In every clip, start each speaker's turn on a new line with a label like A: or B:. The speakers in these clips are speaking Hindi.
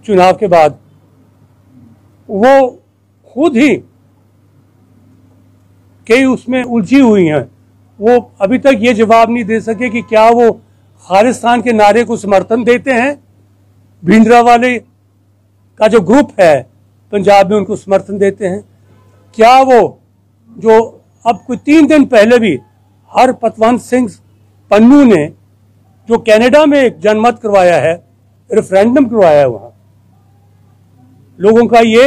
A: चुनाव के बाद वो खुद ही कई उसमें उलझी हुई हैं। वो अभी तक ये जवाब नहीं दे सके कि क्या वो खालिस्तान के नारे को समर्थन देते हैं, भिंडरावाले का जो ग्रुप है पंजाब में उनको समर्थन देते हैं, क्या वो जो अब कोई 3 दिन पहले भी हरपतवंत सिंह पन्नू ने जो कनाडा में एक जनमत करवाया है, रेफरेंडम करवाया है, वहां लोगों का ये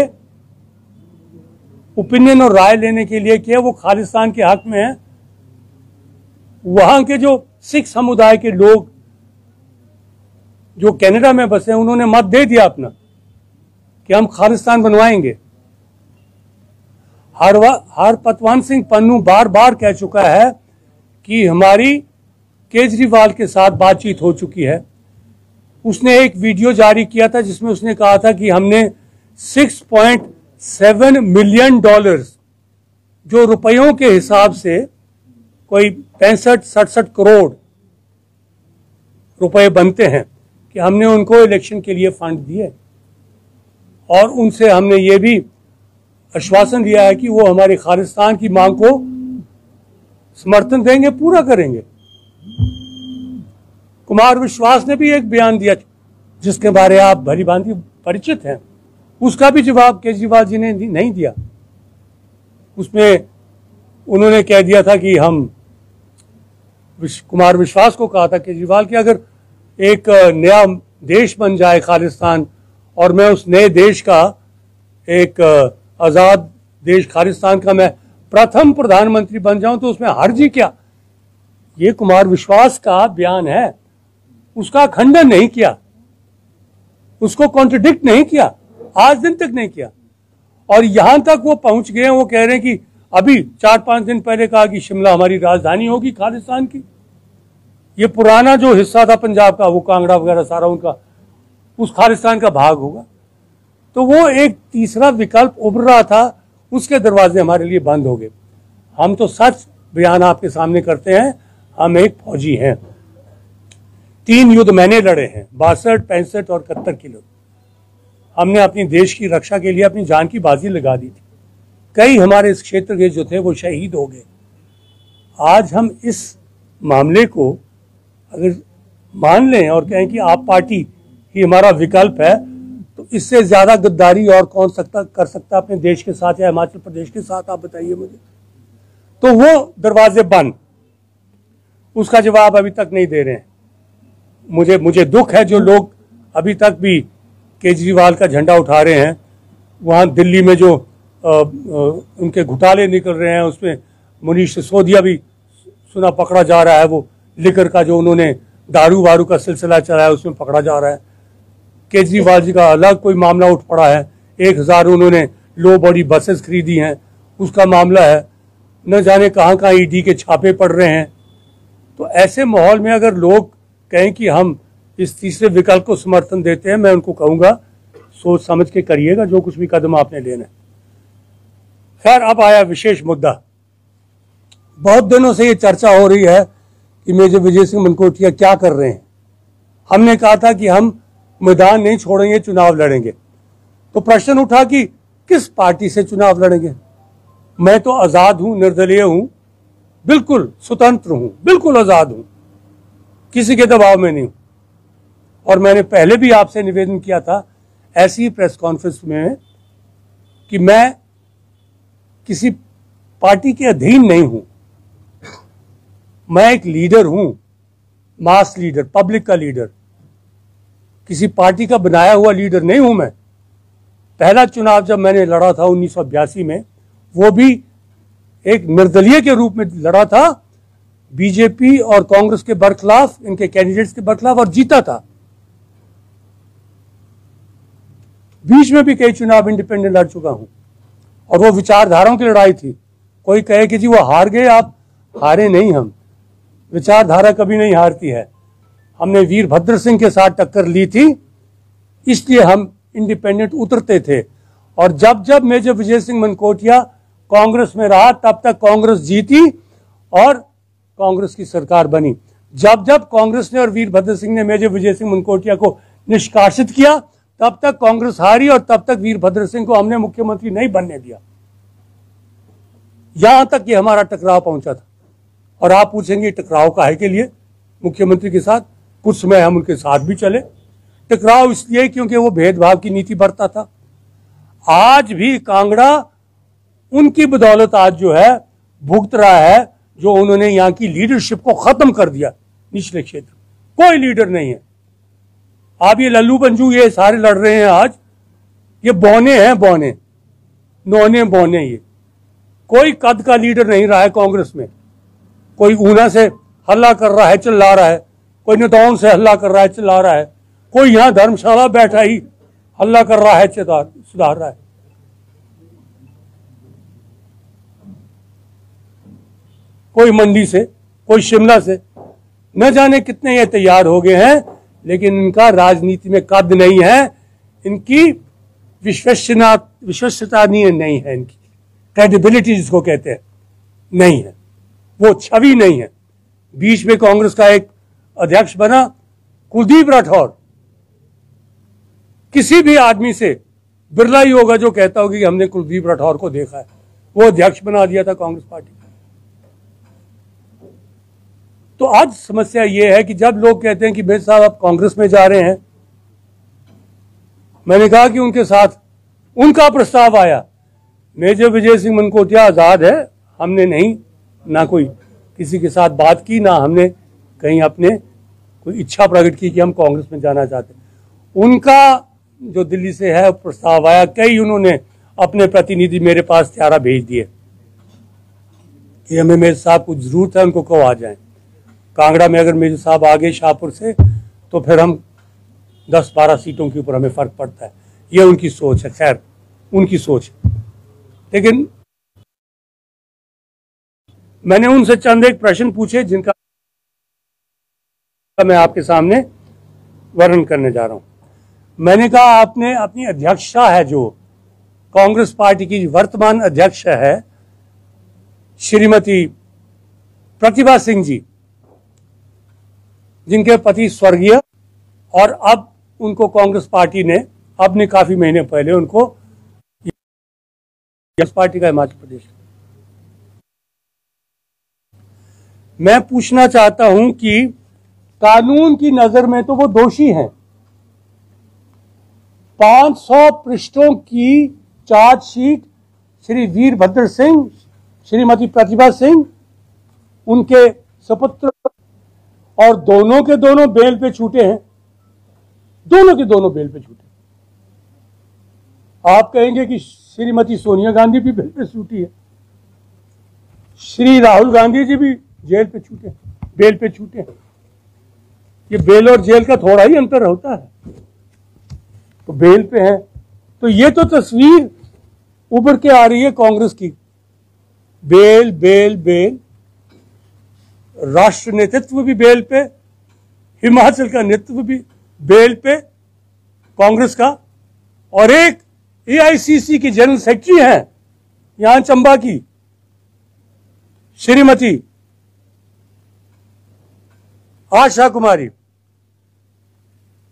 A: ओपिनियन और राय लेने के लिए किया, वो खालिस्तान के हक में है। वहां के जो सिख समुदाय के लोग जो कनाडा में बसे हैं, उन्होंने मत दे दिया अपना कि हम खालिस्तान बनवाएंगे। हरपतवंत सिंह पन्नू बार बार कह चुका है कि हमारी केजरीवाल के साथ बातचीत हो चुकी है। उसने एक वीडियो जारी किया था जिसमें उसने कहा था कि हमने 6.7 मिलियन डॉलर्स, जो रुपयों के हिसाब से कोई 65-67 करोड़ रुपए बनते हैं, कि हमने उनको इलेक्शन के लिए फंड दिए। और उनसे हमने ये भी आश्वासन दिया है कि वो हमारे खालिस्तान की मांग को समर्थन देंगे, पूरा करेंगे। कुमार विश्वास ने भी एक बयान दिया जिसके बारे आप भली भांति परिचित हैं, उसका भी जवाब केजरीवाल जी ने नहीं दिया। उसमें उन्होंने कह दिया था कि हम कुमार विश्वास को कहा था केजरीवाल कि अगर एक नया देश बन जाए खालिस्तान और मैं उस नए देश का एक आज़ाद देश खालिस्तान का मैं प्रथम प्रधानमंत्री बन जाऊं तो उसमें हर्ज ही क्या। ये कुमार विश्वास का बयान है, उसका खंडन नहीं किया, उसको कॉन्ट्रडिक्ट नहीं किया, आज दिन तक नहीं किया। और यहां तक वो पहुंच गए, वो कह रहे हैं कि अभी 4-5 दिन पहले कहा कि शिमला हमारी राजधानी होगी खालिस्तान की। ये पुराना जो हिस्सा था पंजाब का, वो कांगड़ा वगैरह सारा उनका उस खालिस्तान का भाग होगा। तो वो एक तीसरा विकल्प उभर रहा था, उसके दरवाजे हमारे लिए बंद हो गए। हम तो सच बयान आपके सामने करते हैं, हम एक फौजी हैं, 3 युद्ध मैंने लड़े हैं, 62, 65 और 71 किलो। हमने अपनी देश की रक्षा के लिए अपनी जान की बाजी लगा दी थी। कई हमारे इस क्षेत्र के जो थे वो शहीद हो गए। आज हम इस मामले को अगर मान लें और कहें कि आप पार्टी ही हमारा विकल्प है, तो इससे ज्यादा गद्दारी और कौन कर सकता अपने देश के साथ या हिमाचल प्रदेश के साथ, आप बताइए मुझे। तो वो दरवाजे बंद, उसका जवाब अभी तक नहीं दे रहे हैं। मुझे दुख है जो लोग अभी तक भी केजरीवाल का झंडा उठा रहे हैं। वहाँ दिल्ली में जो उनके घोटाले निकल रहे हैं, उसमें मुनीश सिसोदिया भी सुना पकड़ा जा रहा है। वो लिकर का जो उन्होंने दारू वारू का सिलसिला चलाया, उसमें पकड़ा जा रहा है। केजरीवाल जी का अलग कोई मामला उठ पड़ा है, 1000 उन्होंने लो बॉडी बसेस खरीदी हैं, उसका मामला है। न जाने कहाँ कहाँ ईडी के छापे पड़ रहे हैं। तो ऐसे माहौल में अगर लोग कहें कि हम इस तीसरे विकल्प को समर्थन देते हैं, मैं उनको कहूँगा सोच समझ के करिएगा जो कुछ भी कदम आपने लेना है। खैर, अब आया विशेष मुद्दा। बहुत दिनों से ये चर्चा हो रही है कि मेजर विजय सिंह मनकोटिया क्या कर रहे हैं। हमने कहा था कि हम मैदान नहीं छोड़ेंगे, चुनाव लड़ेंगे। तो प्रश्न उठा कि किस पार्टी से चुनाव लड़ेंगे। मैं तो आजाद हूं, निर्दलीय हूं, बिल्कुल स्वतंत्र हूं, बिल्कुल आजाद हूं, किसी के दबाव में नहीं हूं। और मैंने पहले भी आपसे निवेदन किया था ऐसी ही प्रेस कॉन्फ्रेंस में कि मैं किसी पार्टी के अधीन नहीं हूं। मैं एक लीडर हूं, मास लीडर, पब्लिक का लीडर, किसी पार्टी का बनाया हुआ लीडर नहीं हूं मैं। पहला चुनाव जब मैंने लड़ा था 1982 में, वो भी एक निर्दलीय के रूप में लड़ा था, बीजेपी और कांग्रेस के बरखिलाफ, इनके कैंडिडेट्स के बरखिलाफ, और जीता था। बीच में भी कई चुनाव इंडिपेंडेंट लड़ चुका हूं, और वो विचारधाराओं की लड़ाई थी। कोई कहे कि जी वो हार गए, आप हारे नहीं। हम विचारधारा कभी नहीं हारती है। हमने वीरभद्र सिंह के साथ टक्कर ली थी, इसलिए हम इंडिपेंडेंट उतरते थे। और जब जब मेजर विजय सिंह मनकोटिया कांग्रेस में रहा, तब तक कांग्रेस जीती और कांग्रेस की सरकार बनी। जब जब कांग्रेस ने और वीरभद्र सिंह ने मेजर विजय सिंह मनकोटिया को निष्कासित किया, तब तक कांग्रेस हारी और तब तक वीरभद्र सिंह को हमने मुख्यमंत्री नहीं बनने दिया। यहां तक ये हमारा टकराव पहुंचा था। और आप पूछेंगे टकराव काहे के लिए मुख्यमंत्री के साथ? कुछ समय हम उनके साथ भी चले। टकराव इसलिए क्योंकि वो भेदभाव की नीति बरता था। आज भी कांगड़ा उनकी बदौलत आज जो है भुगत रहा है, जो उन्होंने यहां की लीडरशिप को खत्म कर दिया। निचले क्षेत्र कोई लीडर नहीं है। आप ये लल्लू पंजू ये सारे लड़ रहे हैं आज, ये बौने हैं, बौने नौने बौने। ये कोई कद का लीडर नहीं रहा है कांग्रेस में। कोई ऊना से हल्ला कर रहा है, चिल्ला रहा है, कोई नदौन से हल्ला कर रहा है, चिल्ला रहा है, कोई यहां धर्मशाला बैठा ही हल्ला कर रहा है, सुधार रहा है। कोई मंडी से, कोई शिमला से, न जाने कितने ये तैयार हो गए हैं, लेकिन इनका राजनीति में कद नहीं है, इनकी विश्वसनीयता नहीं है, इनकी क्रेडिबिलिटी जिसको कहते हैं नहीं है, वो छवि नहीं है। बीच में कांग्रेस का एक अध्यक्ष बना कुलदीप राठौर। किसी भी आदमी से बिरला ही होगा जो कहता होगा कि हमने कुलदीप राठौर को देखा है। वो अध्यक्ष बना दिया था कांग्रेस पार्टी का। तो आज समस्या ये है कि जब लोग कहते हैं कि भाई साहब आप कांग्रेस में जा रहे हैं, मैंने कहा कि उनके साथ उनका प्रस्ताव आया। मेजर विजय सिंह मनकोटिया आजाद है, हमने नहीं ना कोई किसी के साथ बात की, ना हमने कहीं अपने कोई इच्छा प्रकट की कि हम कांग्रेस में जाना चाहते हैं। उनका जो दिल्ली से है प्रस्ताव आया, कई उन्होंने अपने प्रतिनिधि मेरे पास त्यारा भेज दिए कि हमें मेजर साहब को जरूरत है, उनको कहो आ जाएं। कांगड़ा में अगर मेजर साहब आ गए शाहपुर से तो फिर हम 10-12 सीटों के ऊपर हमें फर्क पड़ता है। ये उनकी सोच है, खैर उनकी सोच। लेकिन मैंने उनसे चंद एक प्रश्न पूछे जिनका मैं आपके सामने वर्णन करने जा रहा हूं। मैंने कहा आपने अपनी अध्यक्षा है, जो कांग्रेस पार्टी की वर्तमान अध्यक्ष है श्रीमती प्रतिभा सिंह जी, जिनके पति स्वर्गीय, और अब उनको कांग्रेस पार्टी ने अपने काफी महीने पहले उनको इस पार्टी का हिमाचल प्रदेश। मैं पूछना चाहता हूं कि कानून की नजर में तो वो दोषी हैं। 500 पृष्ठों की चार्जशीट श्री वीरभद्र सिंह, श्रीमती प्रतिभा सिंह, उनके सुपुत्र, और दोनों के दोनों बेल पे छूटे हैं। दोनों के दोनों बेल पे छूटे। आप कहेंगे कि श्रीमती सोनिया गांधी भी बेल पे छूटी है, श्री राहुल गांधी जी भी जेल पे छूटे, बेल पे छूटे हैं। ये बेल और जेल का थोड़ा ही अंतर होता है, तो बेल पे है। तो ये तो तस्वीर उभर के आ रही है कांग्रेस की, बेल बेल बेल। राष्ट्र नेतृत्व भी बेल पे, हिमाचल का नेतृत्व भी बेल पे कांग्रेस का, और एक एआईसीसी की जनरल सेक्रेटरी हैं यहां चंबा की श्रीमती आशा कुमारी,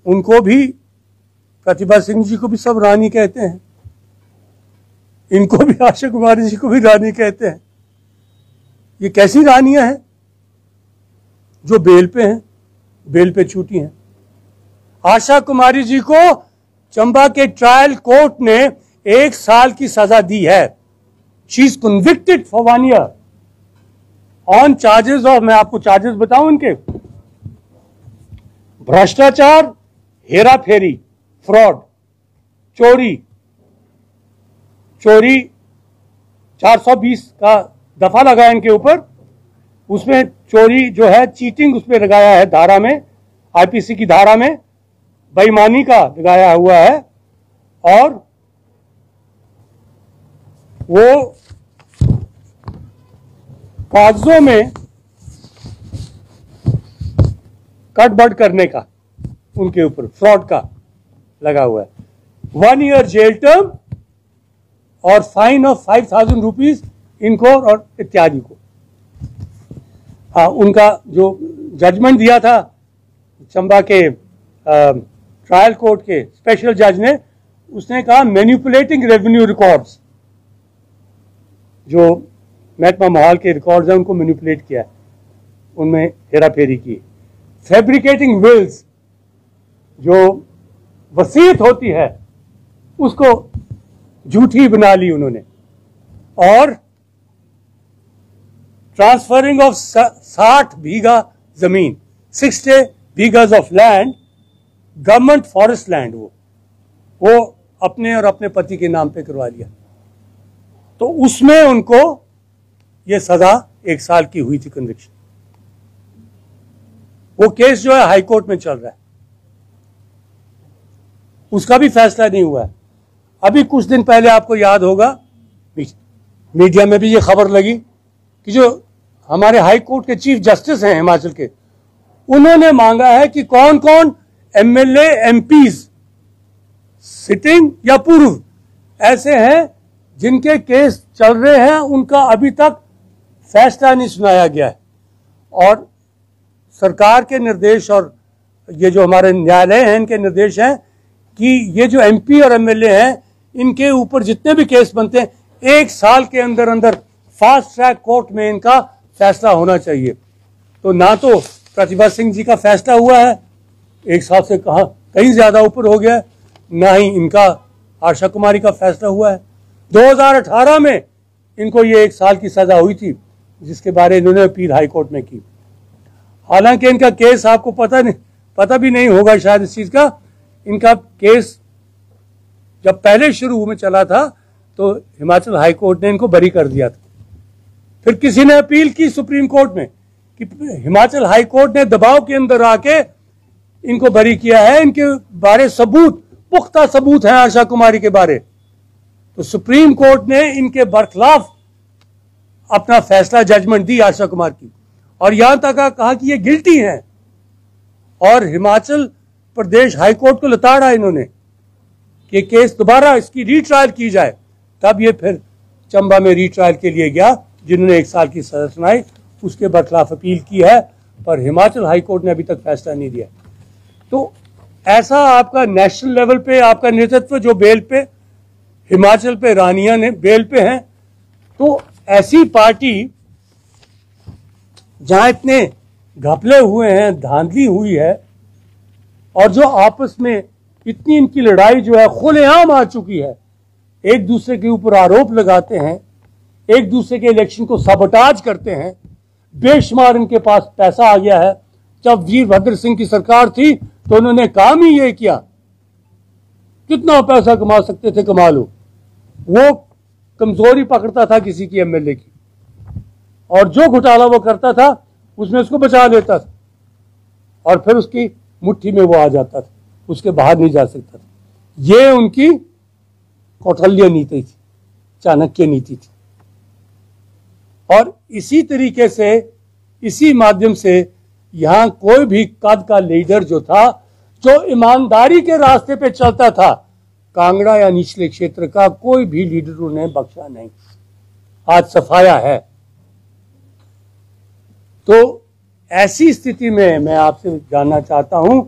A: उनको भी, प्रतिभा सिंह जी को भी सब रानी कहते हैं, इनको भी आशा कुमारी जी को भी रानी कहते हैं। ये कैसी रानियां हैं जो बेल पे हैं, बेल पे छूटी हैं? आशा कुमारी जी को चंबा के ट्रायल कोर्ट ने 1 साल की सजा दी है। She is convicted for 1 year on charges of, मैं आपको चार्जेस बताऊं इनके, भ्रष्टाचार, हेरा फेरी, फ्रॉड, चोरी 420 का दफा लगाया इनके ऊपर। उसमें चोरी जो है, चीटिंग उसमें लगाया है धारा में, आईपीसी की धारा में बेईमानी का लगाया हुआ है, और वो कागजों में कटबट करने का उनके ऊपर फ्रॉड का लगा हुआ है। 1 ईयर जेल टर्म और फाइन ऑफ 5,000 रुपीज इनको और इत्यादि को। हाँ, उनका जो जजमेंट दिया था चंबा के ट्रायल कोर्ट के स्पेशल जज ने, उसने कहा मैनिपुलेटिंग रेवेन्यू रिकॉर्ड्स, जो महकमा महाल के रिकॉर्ड्स हैं उनको मैनिपुलेट किया है, उनमें हेरा फेरी की। फैब्रिकेटिंग विल्स, जो वसीयत होती है उसको झूठी बना ली उन्होंने। और ट्रांसफरिंग ऑफ 60 बीघा जमीन, 60 bighas of land, government forest land, वो अपने और अपने पति के नाम पे करवा लिया। तो उसमें उनको ये सजा 1 साल की हुई थी, कन्विक्शन। वो केस जो है हाई कोर्ट में चल रहा है, उसका भी फैसला नहीं हुआ है। अभी कुछ दिन पहले आपको याद होगा मीडिया में भी ये खबर लगी कि जो हमारे हाई कोर्ट के चीफ जस्टिस हैं हिमाचल के, उन्होंने मांगा है कि कौन कौन एमएलए एमपीज सिटिंग या पूर्व ऐसे हैं जिनके केस चल रहे हैं, उनका अभी तक फैसला नहीं सुनाया गया है। और सरकार के निर्देश और ये जो हमारे न्यायालय हैं इनके निर्देश हैं कि ये जो एमपी और एमएलए हैं इनके ऊपर जितने भी केस बनते हैं 1 साल के अंदर अंदर फास्ट ट्रैक कोर्ट में इनका फैसला होना चाहिए। तो ना तो प्रतिभा सिंह जी का फैसला हुआ है, 1 साल से कहीं ज्यादा ऊपर हो गया है, ना ही इनका आशा कुमारी का फैसला हुआ है। 2018 में इनको ये 1 साल की सजा हुई थी, जिसके बारे इन्होंने अपील हाई कोर्ट में की। हालांकि इनका केस आपको पता भी नहीं होगा शायद इस चीज का, इनका केस जब पहले शुरू में चला था तो हिमाचल हाई कोर्ट ने इनको बरी कर दिया था। फिर किसी ने अपील की सुप्रीम कोर्ट में कि हिमाचल हाई कोर्ट ने दबाव के अंदर आके इनको बरी किया है, इनके बारे पुख्ता सबूत है आशा कुमारी के बारे। तो सुप्रीम कोर्ट ने इनके बरखिलाफ अपना फैसला, जजमेंट दी आशा कुमार की, और यहां तक कहा कि ये गिल्टी हैं। और हिमाचल प्रदेश हाई कोर्ट को लताड़ा इन्होंने कि केस दोबारा इसकी रीट्रायल की जाए। तब ये फिर चंबा में रीट्रायल के लिए गया, जिन्होंने 1 साल की सजा सुनाई, उसके बरखिलाफ अपील की है, पर हिमाचल हाई कोर्ट ने अभी तक फैसला नहीं दिया। तो ऐसा आपका नेशनल लेवल पे आपका नेतृत्व जो बेल पे, हिमाचल पे रानिया ने बेल पे हैं, तो ऐसी पार्टी जहां इतने घपले हुए हैं, धांधली हुई है, और जो आपस में इतनी इनकी लड़ाई जो है खुलेआम आ चुकी है, एक दूसरे के ऊपर आरोप लगाते हैं, एक दूसरे के इलेक्शन को सबोटाज करते हैं, बेशुमार इनके पास पैसा आ गया है। जब वीरभद्र सिंह की सरकार थी तो उन्होंने काम ही ये किया, कितना पैसा कमा सकते थे कमा लो। वो कमजोरी पकड़ता था किसी की एमएलए की, और जो घोटाला वो करता था उसमें उसको बचा लेता था, और फिर उसकी मुट्ठी में वो आ जाता था, उसके बाहर नहीं जा सकता था। ये उनकी कौटल्य नीति थी, चाणक्य नीति थी। और इसी तरीके से, इसी माध्यम से यहां कोई भी कद का लीडर जो था, जो ईमानदारी के रास्ते पे चलता था, कांगड़ा या निचले क्षेत्र का कोई भी लीडर उन्हें बख्शा नहीं। आज सफाया है। तो ऐसी स्थिति में मैं आपसे जानना चाहता हूं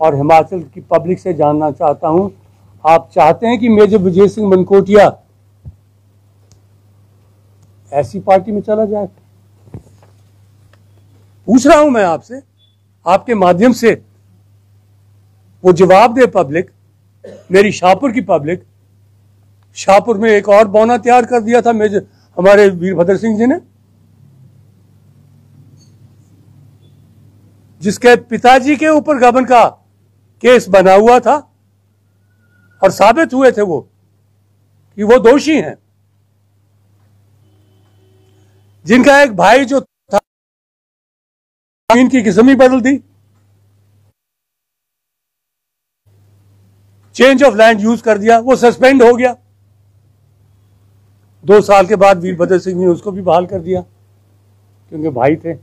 A: और हिमाचल की पब्लिक से जानना चाहता हूं, आप चाहते हैं कि मेजर विजय सिंह मनकोटिया ऐसी पार्टी में चला जाए? पूछ रहा हूं मैं आपसे, आपके माध्यम से वो जवाब दे पब्लिक, मेरी शाहपुर की पब्लिक। शाहपुर में एक और बौना तैयार कर दिया था मेजर हमारे वीरभद्र सिंह जी ने, जिसके पिताजी के ऊपर गबन का केस बना हुआ था और साबित हुए थे वो कि वो दोषी हैं। जिनका एक भाई जो था, इनकी किस्म ही बदल दी, चेंज ऑफ लैंड यूज कर दिया, वो सस्पेंड हो गया। 2 साल के बाद वीरभद्र सिंह ने उसको भी बहाल कर दिया, क्योंकि भाई थे।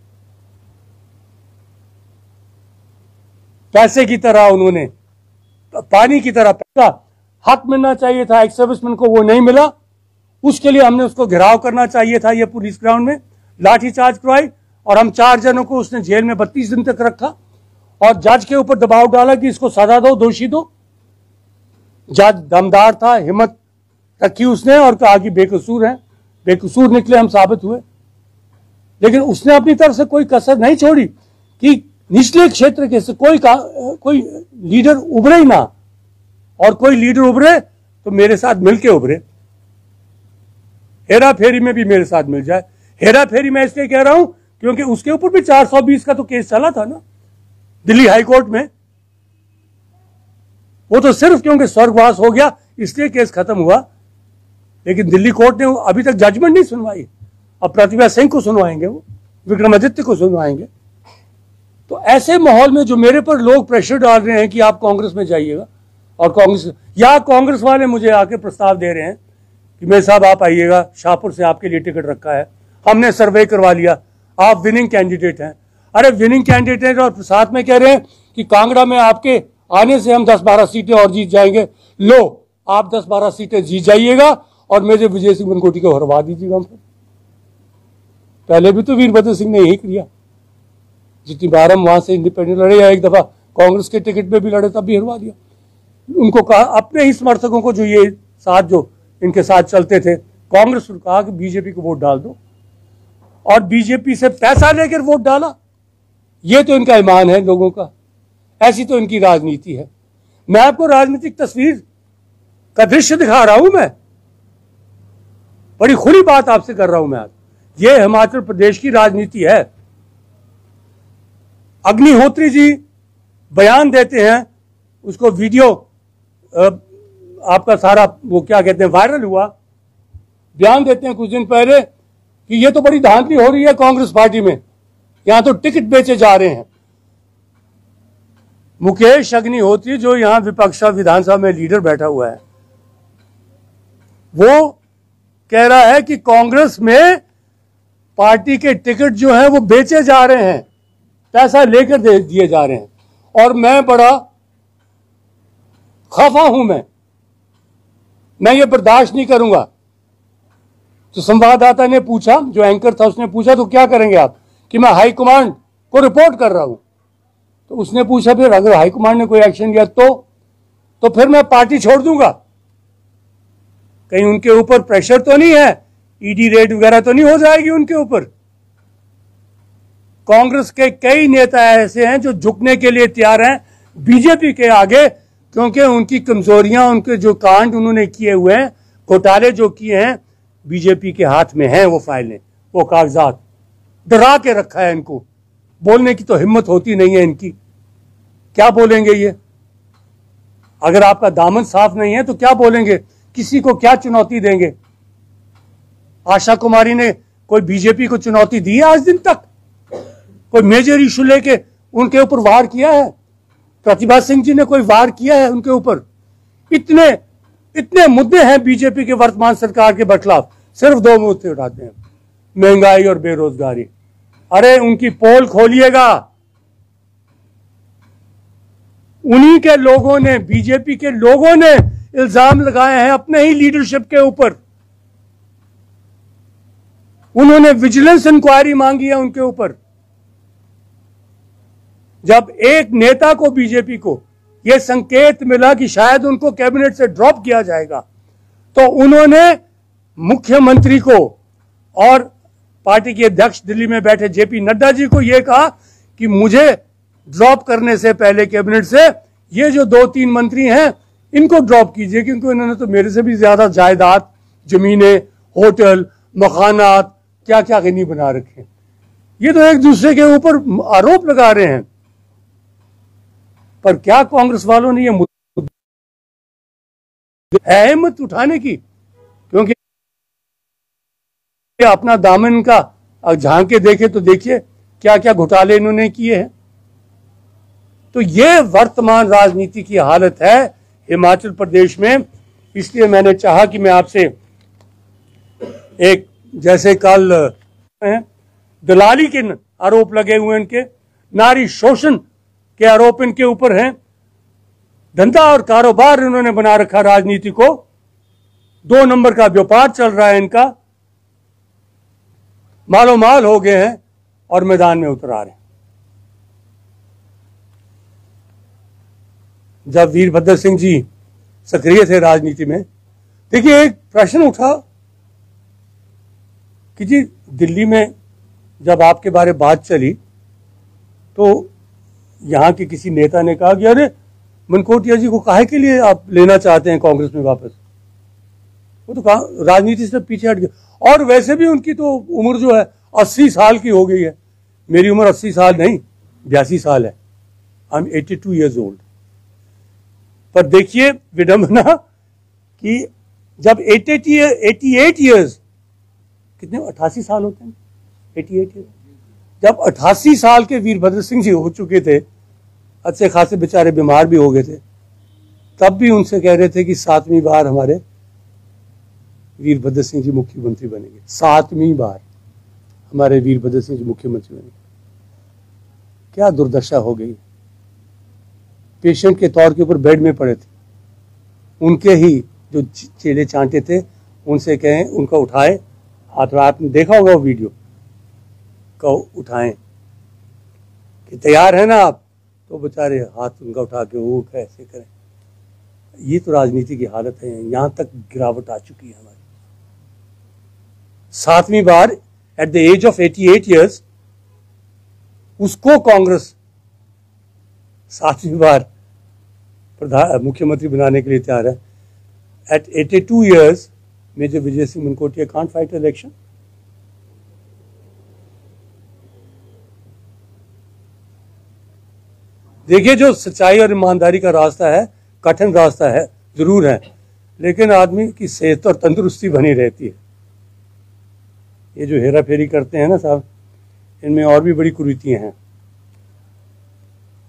A: पैसे की तरह उन्होंने, पानी की तरह पैसा हक मिलना चाहिए था एक्स सर्विसमैन को, वो नहीं मिला। उसके लिए हमने उसको घेराव करना चाहिए था, ये पुलिस ग्राउंड में लाठीचार्ज करवाई, और हम 4 जनों को उसने जेल में 32 दिन तक रखा। और जज के ऊपर दबाव डाला कि इसको सजा दो, दोषी दो। जज दमदार था, हिम्मत रखी उसने और कहा कि बेकसूर है, बेकसूर निकले, हम साबित हुए। लेकिन उसने अपनी तरफ से कोई कसर नहीं छोड़ी कि निचले क्षेत्र के से कोई लीडर उभरे ही ना, और कोई लीडर उभरे तो मेरे साथ मिलके उभरे, हेरा फेरी में भी मेरे साथ मिल जाए। हेरा फेरी मैं इसलिए कह रहा हूं क्योंकि उसके ऊपर भी 420 का तो केस चला था ना दिल्ली हाई कोर्ट में। वो तो सिर्फ क्योंकि स्वर्गवास हो गया इसलिए केस खत्म हुआ, लेकिन दिल्ली कोर्ट ने अभी तक जजमेंट नहीं सुनवाई। अब प्रतिभा सिंह को सुनवाएंगे, वो विक्रमादित्य को सुनवाएंगे। तो ऐसे माहौल में जो मेरे पर लोग प्रेशर डाल रहे हैं कि आप कांग्रेस में जाइएगा, और कांग्रेस वाले मुझे आके प्रस्ताव दे रहे हैं कि मेरे साहब आप आइएगा, शाहपुर से आपके लिए टिकट रखा है, हमने सर्वे करवा लिया, आप विनिंग कैंडिडेट हैं। अरे विनिंग कैंडिडेट और साथ में कह रहे हैं कि कांगड़ा में आपके आने से हम 10-12 सीटें और जीत जाएंगे। लो, आप 10-12 सीटें जीत जाइएगा और मेरे विजय सिंह मनकोटी को हरवा दीजिएगा। हम पहले भी तो वीरभद्र सिंह ने यही किया, जितनी बार हम वहां से इंडिपेंडेंट लड़े या एक दफा कांग्रेस के टिकट पे भी लड़े तब भी हरवा दिया। उनको कहा, अपने ही समर्थकों को जो ये साथ जो इनके साथ चलते थे, कांग्रेस को कहा कि बीजेपी को वोट डाल दो, और बीजेपी से पैसा लेकर वोट डाला। ये तो इनका ईमान है लोगों का, ऐसी तो इनकी राजनीति है। मैं आपको राजनीतिक तस्वीर का दृश्य दिखा रहा हूं, मैं बड़ी खुली बात आपसे कर रहा हूं मैं आज। ये हिमाचल प्रदेश की राजनीति है। अग्निहोत्री जी बयान देते हैं, उसको वीडियो आपका सारा वो क्या कहते हैं वायरल हुआ, बयान देते हैं कुछ दिन पहले कि ये तो बड़ी धांधली हो रही है कांग्रेस पार्टी में, यहां तो टिकट बेचे जा रहे हैं। मुकेश अग्निहोत्री जो यहां विपक्ष विधानसभा में लीडर बैठा हुआ है, वो कह रहा है कि कांग्रेस में पार्टी के टिकट जो है वो बेचे जा रहे हैं, पैसा लेकर दे दिए जा रहे हैं, और मैं बड़ा खफा हूं। मैं ये बर्दाश्त नहीं करूंगा। तो संवाददाता ने पूछा, जो एंकर था उसने पूछा, तो क्या करेंगे आप? कि मैं हाईकमांड को रिपोर्ट कर रहा हूं। तो उसने पूछा, फिर अगर हाईकमांड ने कोई एक्शन लिया तो फिर मैं पार्टी छोड़ दूंगा। कहीं उनके ऊपर प्रेशर तो नहीं है, ईडी रेड वगैरह तो नहीं हो जाएगी उनके ऊपर? कांग्रेस के कई नेता ऐसे हैं जो झुकने के लिए तैयार हैं बीजेपी के आगे, क्योंकि उनकी कमजोरियां, उनके जो कांड उन्होंने किए हुए हैं, घोटाले जो किए हैं, बीजेपी के हाथ में हैं वो फाइलें, वो कागजात। डरा के रखा है इनको, बोलने की तो हिम्मत होती नहीं है इनकी। क्या बोलेंगे ये? अगर आपका दामन साफ नहीं है तो क्या बोलेंगे? किसी को क्या चुनौती देंगे? आशा कुमारी ने कोई बीजेपी को चुनौती दी है आज दिन तक? कोई मेजर इशू लेके उनके ऊपर वार किया है? प्रतिभा सिंह जी ने कोई वार किया है उनके ऊपर? इतने मुद्दे हैं बीजेपी के वर्तमान सरकार के खिलाफ, सिर्फ 2 मुद्दे उठाते हैं, महंगाई और बेरोजगारी। अरे उनकी पोल खोलिएगा। उन्हीं के लोगों ने, बीजेपी के लोगों ने इल्जाम लगाए हैं अपने ही लीडरशिप के ऊपर। उन्होंने विजिलेंस इंक्वायरी मांगी है उनके ऊपर। जब एक नेता को, बीजेपी को, यह संकेत मिला कि शायद उनको कैबिनेट से ड्रॉप किया जाएगा, तो उन्होंने मुख्यमंत्री को और पार्टी के अध्यक्ष दिल्ली में बैठे जेपी नड्डा जी को यह कहा कि मुझे ड्रॉप करने से पहले कैबिनेट से ये जो 2-3 मंत्री हैं इनको ड्रॉप कीजिए, क्योंकि इन्होंने तो मेरे से भी ज्यादा जायदाद, जमीनें, होटल, मकानात, क्या क्या नहीं बना रखे। ये तो एक दूसरे के ऊपर आरोप लगा रहे हैं। पर क्या कांग्रेस वालों ने ये हिम्मत उठाने की? क्योंकि अपना दामन का झांक के देखे तो देखिए क्या क्या घोटाले इन्होंने किए हैं। तो ये वर्तमान राजनीति की हालत है हिमाचल प्रदेश में। इसलिए मैंने चाहा कि मैं आपसे एक, जैसे कल दलाली के आरोप लगे हुए इनके, नारी शोषण के आरोप इनके ऊपर हैं, धंधा और कारोबार इन्होंने बना रखा राजनीति को, 2 नंबर का व्यापार चल रहा है इनका, मालो माल हो गए हैं और मैदान में उतर आ रहे हैं। जब वीरभद्र सिंह जी सक्रिय थे राजनीति में। देखिए, एक प्रश्न उठा कि जी दिल्ली में जब आपके बारे बात चली तो यहाँ के किसी नेता ने कहा कि अरे मनकोटिया जी को काहे के लिए आप लेना चाहते हैं कांग्रेस में वापस। वो तो राजनीति से पीछे हट गया। और वैसे भी उनकी तो उम्र जो है 80 साल की हो गई है। मेरी उम्र 80 साल नहीं, 82 साल है। I am 82 years old. पर देखिए विडंबना कि जब 88 ईयर्स, कितने 88 साल होते हैं, 88 ईयर्स, जब 88 साल के वीरभद्र सिंह जी हो चुके थे, अच्छे खासे बेचारे बीमार भी हो गए थे, तब भी उनसे कह रहे थे कि 7वीं बार हमारे वीरभद्र सिंह जी मुख्यमंत्री बनेंगे। 7वीं बार हमारे वीरभद्र सिंह जी मुख्यमंत्री बनेंगे। क्या दुर्दशा हो गई। पेशेंट के तौर के ऊपर बेड में पड़े थे, उनके ही जो चेले चांटे थे उनसे कहें उनका उठाएं हाथ। आपने देखा होगा वो वीडियो, को उठाएं कि तैयार है ना आप, तो बेचारे हाथ उनका उठा के वो कैसे करें। ये तो राजनीति की हालत है। यहां तक गिरावट आ चुकी है हमारी। 7वीं बार at the age of 88 years उसको कांग्रेस 7वीं बार मुख्यमंत्री बनाने के लिए तैयार है। At 82 years major Vijay Singh Mankotia can't fight election. देखिए, जो सच्चाई और ईमानदारी का रास्ता है, कठिन रास्ता है जरूर है, लेकिन आदमी की सेहत और तंदुरुस्ती बनी रहती है। ये जो हेरा फेरी करते हैं ना साहब, इनमें और भी बड़ी कुरीतियां हैं।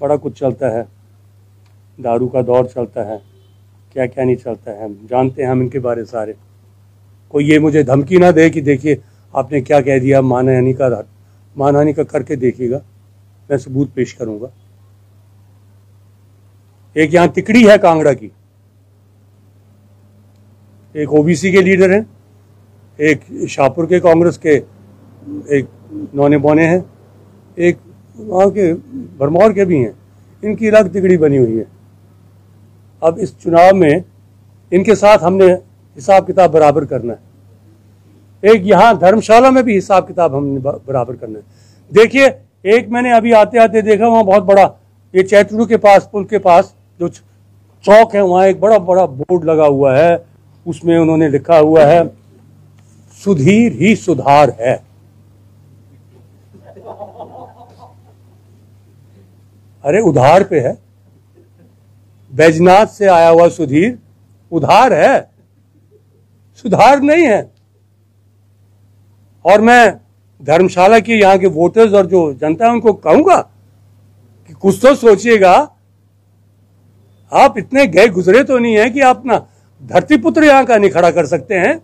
A: बड़ा कुछ चलता है, दारू का दौर चलता है, क्या क्या नहीं चलता है, हम जानते हैं हम इनके बारे सारे। कोई ये मुझे धमकी ना दे कि देखिए आपने क्या कह दिया, मानहानि का करके देखिएगा, मैं सबूत पेश करूंगा। एक यहाँ तिकड़ी है कांगड़ा की, एक ओबीसी के लीडर हैं, एक शाहपुर के कांग्रेस के एक नौने बौने हैं, एक वहाँ के भरमौर के भी हैं। इनकी अलग तिकड़ी बनी हुई है। अब इस चुनाव में इनके साथ हमने हिसाब किताब बराबर करना है। एक यहाँ धर्मशाला में भी हिसाब किताब हमने बराबर करना है। देखिए, एक मैंने अभी आते आते देखा, वहाँ बहुत बड़ा, ये चैतुरु के पास, पुल के पास जो चौक है, वहाँ एक बड़ा बड़ा बोर्ड लगा हुआ है। उसमें उन्होंने लिखा हुआ है सुधीर ही सुधार है। अरे उधार पे है, बैजनाथ से आया हुआ सुधीर उधार है, सुधार नहीं है। और मैं धर्मशाला के यहाँ के वोटर्स और जो जनता है उनको कहूंगा कि कुछ तो सोचिएगा। आप इतने गए गुजरे तो नहीं है कि आप अपना धरती पुत्र यहां का नहीं खड़ा कर सकते हैं।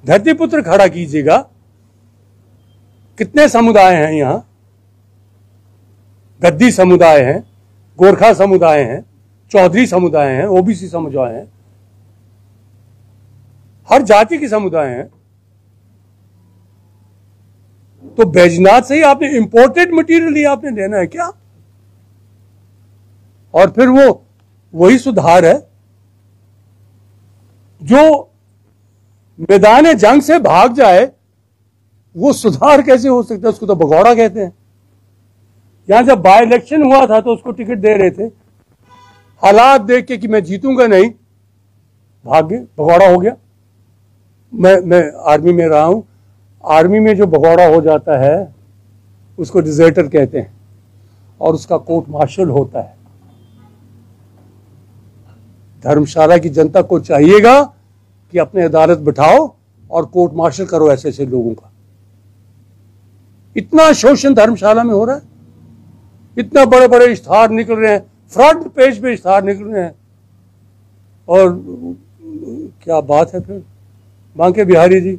A: धरती पुत्र खड़ा कीजिएगा। कितने समुदाय हैं यहां, गद्दी समुदाय हैं, गोरखा समुदाय हैं, चौधरी समुदाय हैं, ओबीसी समुदाय हैं, हर जाति के समुदाय हैं। तो बैजनाथ से ही आपने इंपोर्टेड मटेरियल ही आपने लेना है क्या? और फिर वो वही सुधार है जो मैदान जंग से भाग जाए, वो सुधार कैसे हो सकता है? उसको तो भगौड़ा कहते हैं। यहां जब बाय इलेक्शन हुआ था तो उसको टिकट दे रहे थे, हालात देख के कि मैं जीतूंगा नहीं, भाग गए, भगौड़ा हो गया। मैं आर्मी में रहा हूं, आर्मी में जो भगौड़ा हो जाता है उसको डिजर्टर कहते हैं और उसका कोर्ट मार्शल होता है। धर्मशाला की जनता को चाहिएगा कि अपने अदालत बिठाओ और कोर्ट मार्शल करो ऐसे ऐसे लोगों का। इतना शोषण धर्मशाला में हो रहा है, इतना बड़े बड़े इश्तहार निकल रहे हैं, फ्रंट पेज पे इश्तहार निकल रहे हैं। और क्या बात है फिर बांके बिहारी जी,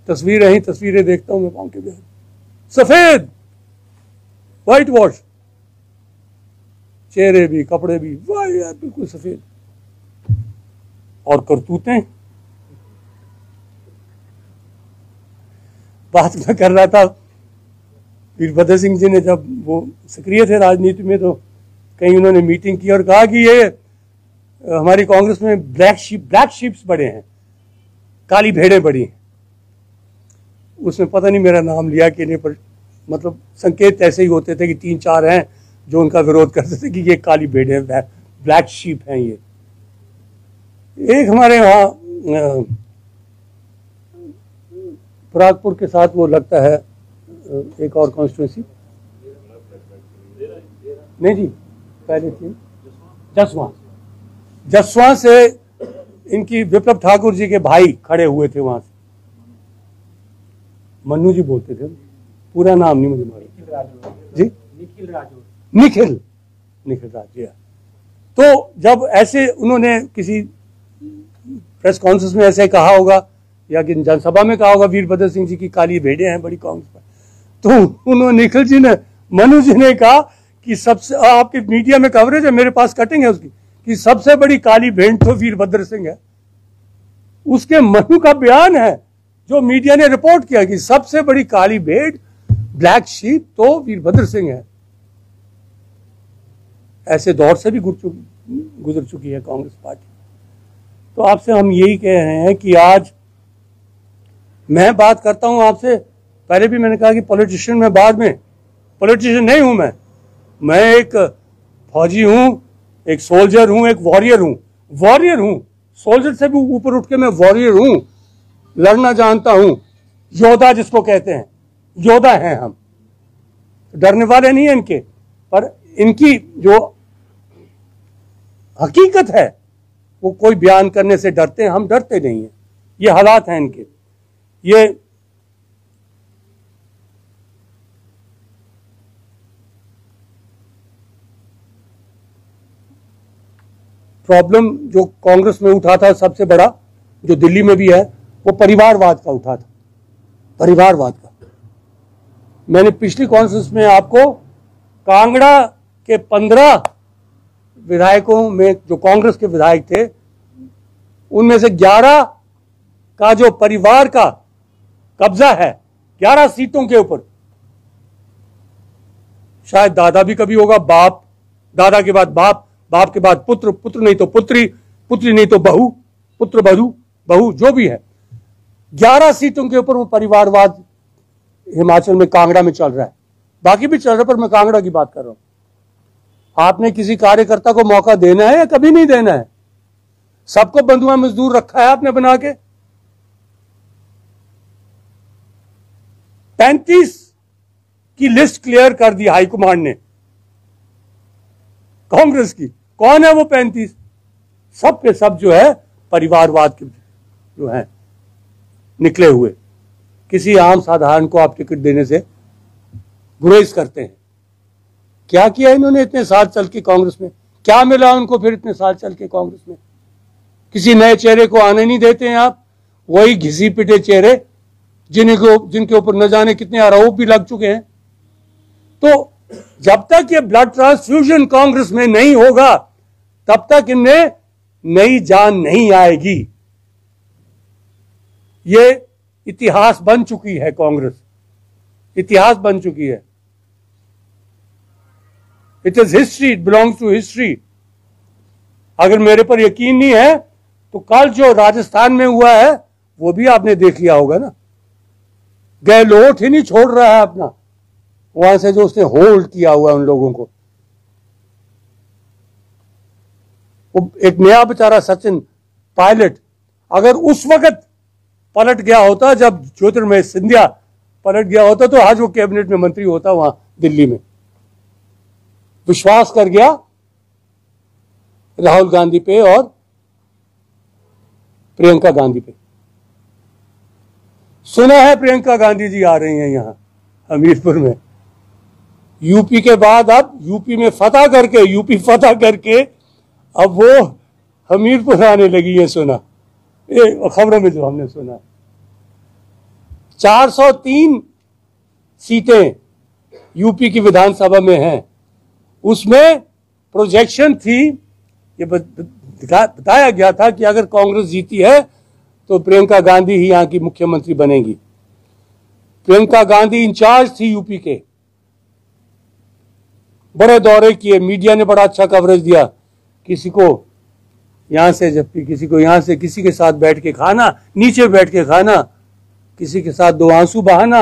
A: तस्वीरें देखता हूं मैं बांके बिहारी, सफेद व्हाइट वॉश, चेहरे भी कपड़े भी वाह यार बिल्कुल सफेद, और करतूतें। बात मैं कर रहा था वीरभद्र सिंह जी ने, जब वो सक्रिय थे राजनीति में, तो कहीं उन्होंने मीटिंग की और कहा कि ये हमारी कांग्रेस में ब्लैक शीप्स बड़े हैं, काली भेड़ें बड़ी हैं। उसमें पता नहीं मेरा नाम लिया कि नहीं, पर मतलब संकेत ऐसे ही होते थे कि 3-4 हैं जो उनका विरोध करते थे कि ये काली भेड़ें, ब्लैक शीप हैं ये। एक हमारे यहाँ परागपुर के साथ वो लगता है एक और कॉन्स्टिट्यूंसी, नहीं जी, पहले थी जसवां से इनकी विप्लव ठाकुर जी के भाई खड़े हुए थे वहां से, मन्नू जी बोलते थे, पूरा नाम नहीं मुझे मालूम जी, निखिल राजू। तो जब ऐसे उन्होंने किसी प्रेस कॉन्फ्रेंस में ऐसे कहा होगा या कि जनसभा में कहा होगा वीरभद्र सिंह जी की काली भेड़ें हैं बड़ी कांग्रेस पर, तो उन्होंने निखिल जी ने, मनु जी ने कहा कि सबसे, आपकी मीडिया में कवरेज है, मेरे पास कटिंग है उसकी, कि सबसे बड़ी काली भेड़ तो वीरभद्र सिंह है। उसके मनु का बयान है जो मीडिया ने रिपोर्ट किया कि सबसे बड़ी काली भेड़, ब्लैक शीप तो वीरभद्र सिंह है। ऐसे दौर से भी गुजर चुकी है कांग्रेस पार्टी। तो आपसे हम यही कह रहे हैं कि आज मैं बात करता हूं आपसे, पहले भी मैंने कहा कि पॉलिटिशियन में, बाद में पॉलिटिशियन नहीं हूं मैं एक फौजी हूं, एक सोल्जर हूं, एक वॉरियर हूं, सोल्जर से भी ऊपर उठ के मैं वॉरियर हूं, लड़ना जानता हूं, योद्धा जिसको कहते हैं, योद्धा हैं हम, डरने वाले नहीं है इनके, पर इनकी जो हकीकत है वो कोई बयान करने से डरते हैं, हम डरते नहीं हैं। ये हालात हैं इनके। ये प्रॉब्लम जो कांग्रेस में उठा था सबसे बड़ा, जो दिल्ली में भी है, वो परिवारवाद का उठा था, परिवारवाद का। मैंने पिछली कॉन्फ्रेंस में आपको कांगड़ा के 15 विधायकों में जो कांग्रेस के विधायक थे, उनमें से 11 का जो परिवार का कब्जा है 11 सीटों के ऊपर, शायद दादा भी कभी होगा, बाप, दादा के बाद बाप, बाप के बाद पुत्र, पुत्र नहीं तो पुत्री, पुत्री नहीं तो बहू, पुत्र बहू जो भी है, 11 सीटों के ऊपर वो परिवारवाद हिमाचल में, कांगड़ा में चल रहा है। बाकी भी चल रहा है, पर मैं कांगड़ा की बात कर रहा हूं। आपने किसी कार्यकर्ता को मौका देना है या कभी नहीं देना है? सबको बंधुआ मजदूर रखा है आपने बना के। 35 की लिस्ट क्लियर कर दी हाईकमांड ने कांग्रेस की। कौन है वो 35? सब के सब जो है परिवारवाद के जो है निकले हुए। किसी आम साधारण को आप टिकट देने से गुरेज करते हैं। क्या किया इन्होंने इतने साल चल के कांग्रेस में? क्या मिला उनको फिर इतने साल चल के कांग्रेस में? किसी नए चेहरे को आने नहीं देते हैं आप। वही घिसी पिटे चेहरे जिनके ऊपर न जाने कितने आरोप भी लग चुके हैं। तो जब तक ये ब्लड ट्रांसफ्यूजन कांग्रेस में नहीं होगा तब तक इनमें नई जान नहीं आएगी। ये इतिहास बन चुकी है, कांग्रेस इतिहास बन चुकी है। It is history, it belongs to history. अगर मेरे पर यकीन नहीं है तो कल जो राजस्थान में हुआ है वो भी आपने देख लिया होगा ना। गहलोत ही नहीं छोड़ रहा है अपना, वहां से जो उसने होल्ड किया हुआ है उन लोगों को। वो एक नया बेचारा सचिन पायलट, अगर उस वक्त पलट गया होता, जब ज्योतिर्मय सिंधिया पलट गया होता, तो आज वो कैबिनेट में मंत्री होता वहां दिल्ली में। विश्वास कर गया राहुल गांधी पे और प्रियंका गांधी पे। सुना है प्रियंका गांधी जी आ रही हैं यहां हमीरपुर में। यूपी के बाद अब यूपी फतह करके अब वो हमीरपुर आने लगी है, सुना ये खबरों में जो हमने सुना। 403 सीटें यूपी की विधानसभा में हैं। उसमें प्रोजेक्शन थी, ये बताया गया था कि अगर कांग्रेस जीती है तो प्रियंका गांधी ही यहां की मुख्यमंत्री बनेगी। प्रियंका गांधी इंचार्ज थी यूपी के, बड़े दौरे किए, मीडिया ने बड़ा अच्छा कवरेज दिया, किसी को यहाँ से जबकि किसी को यहाँ से, किसी के साथ बैठ के खाना, नीचे बैठ के खाना, किसी के साथ दो आंसू बहाना।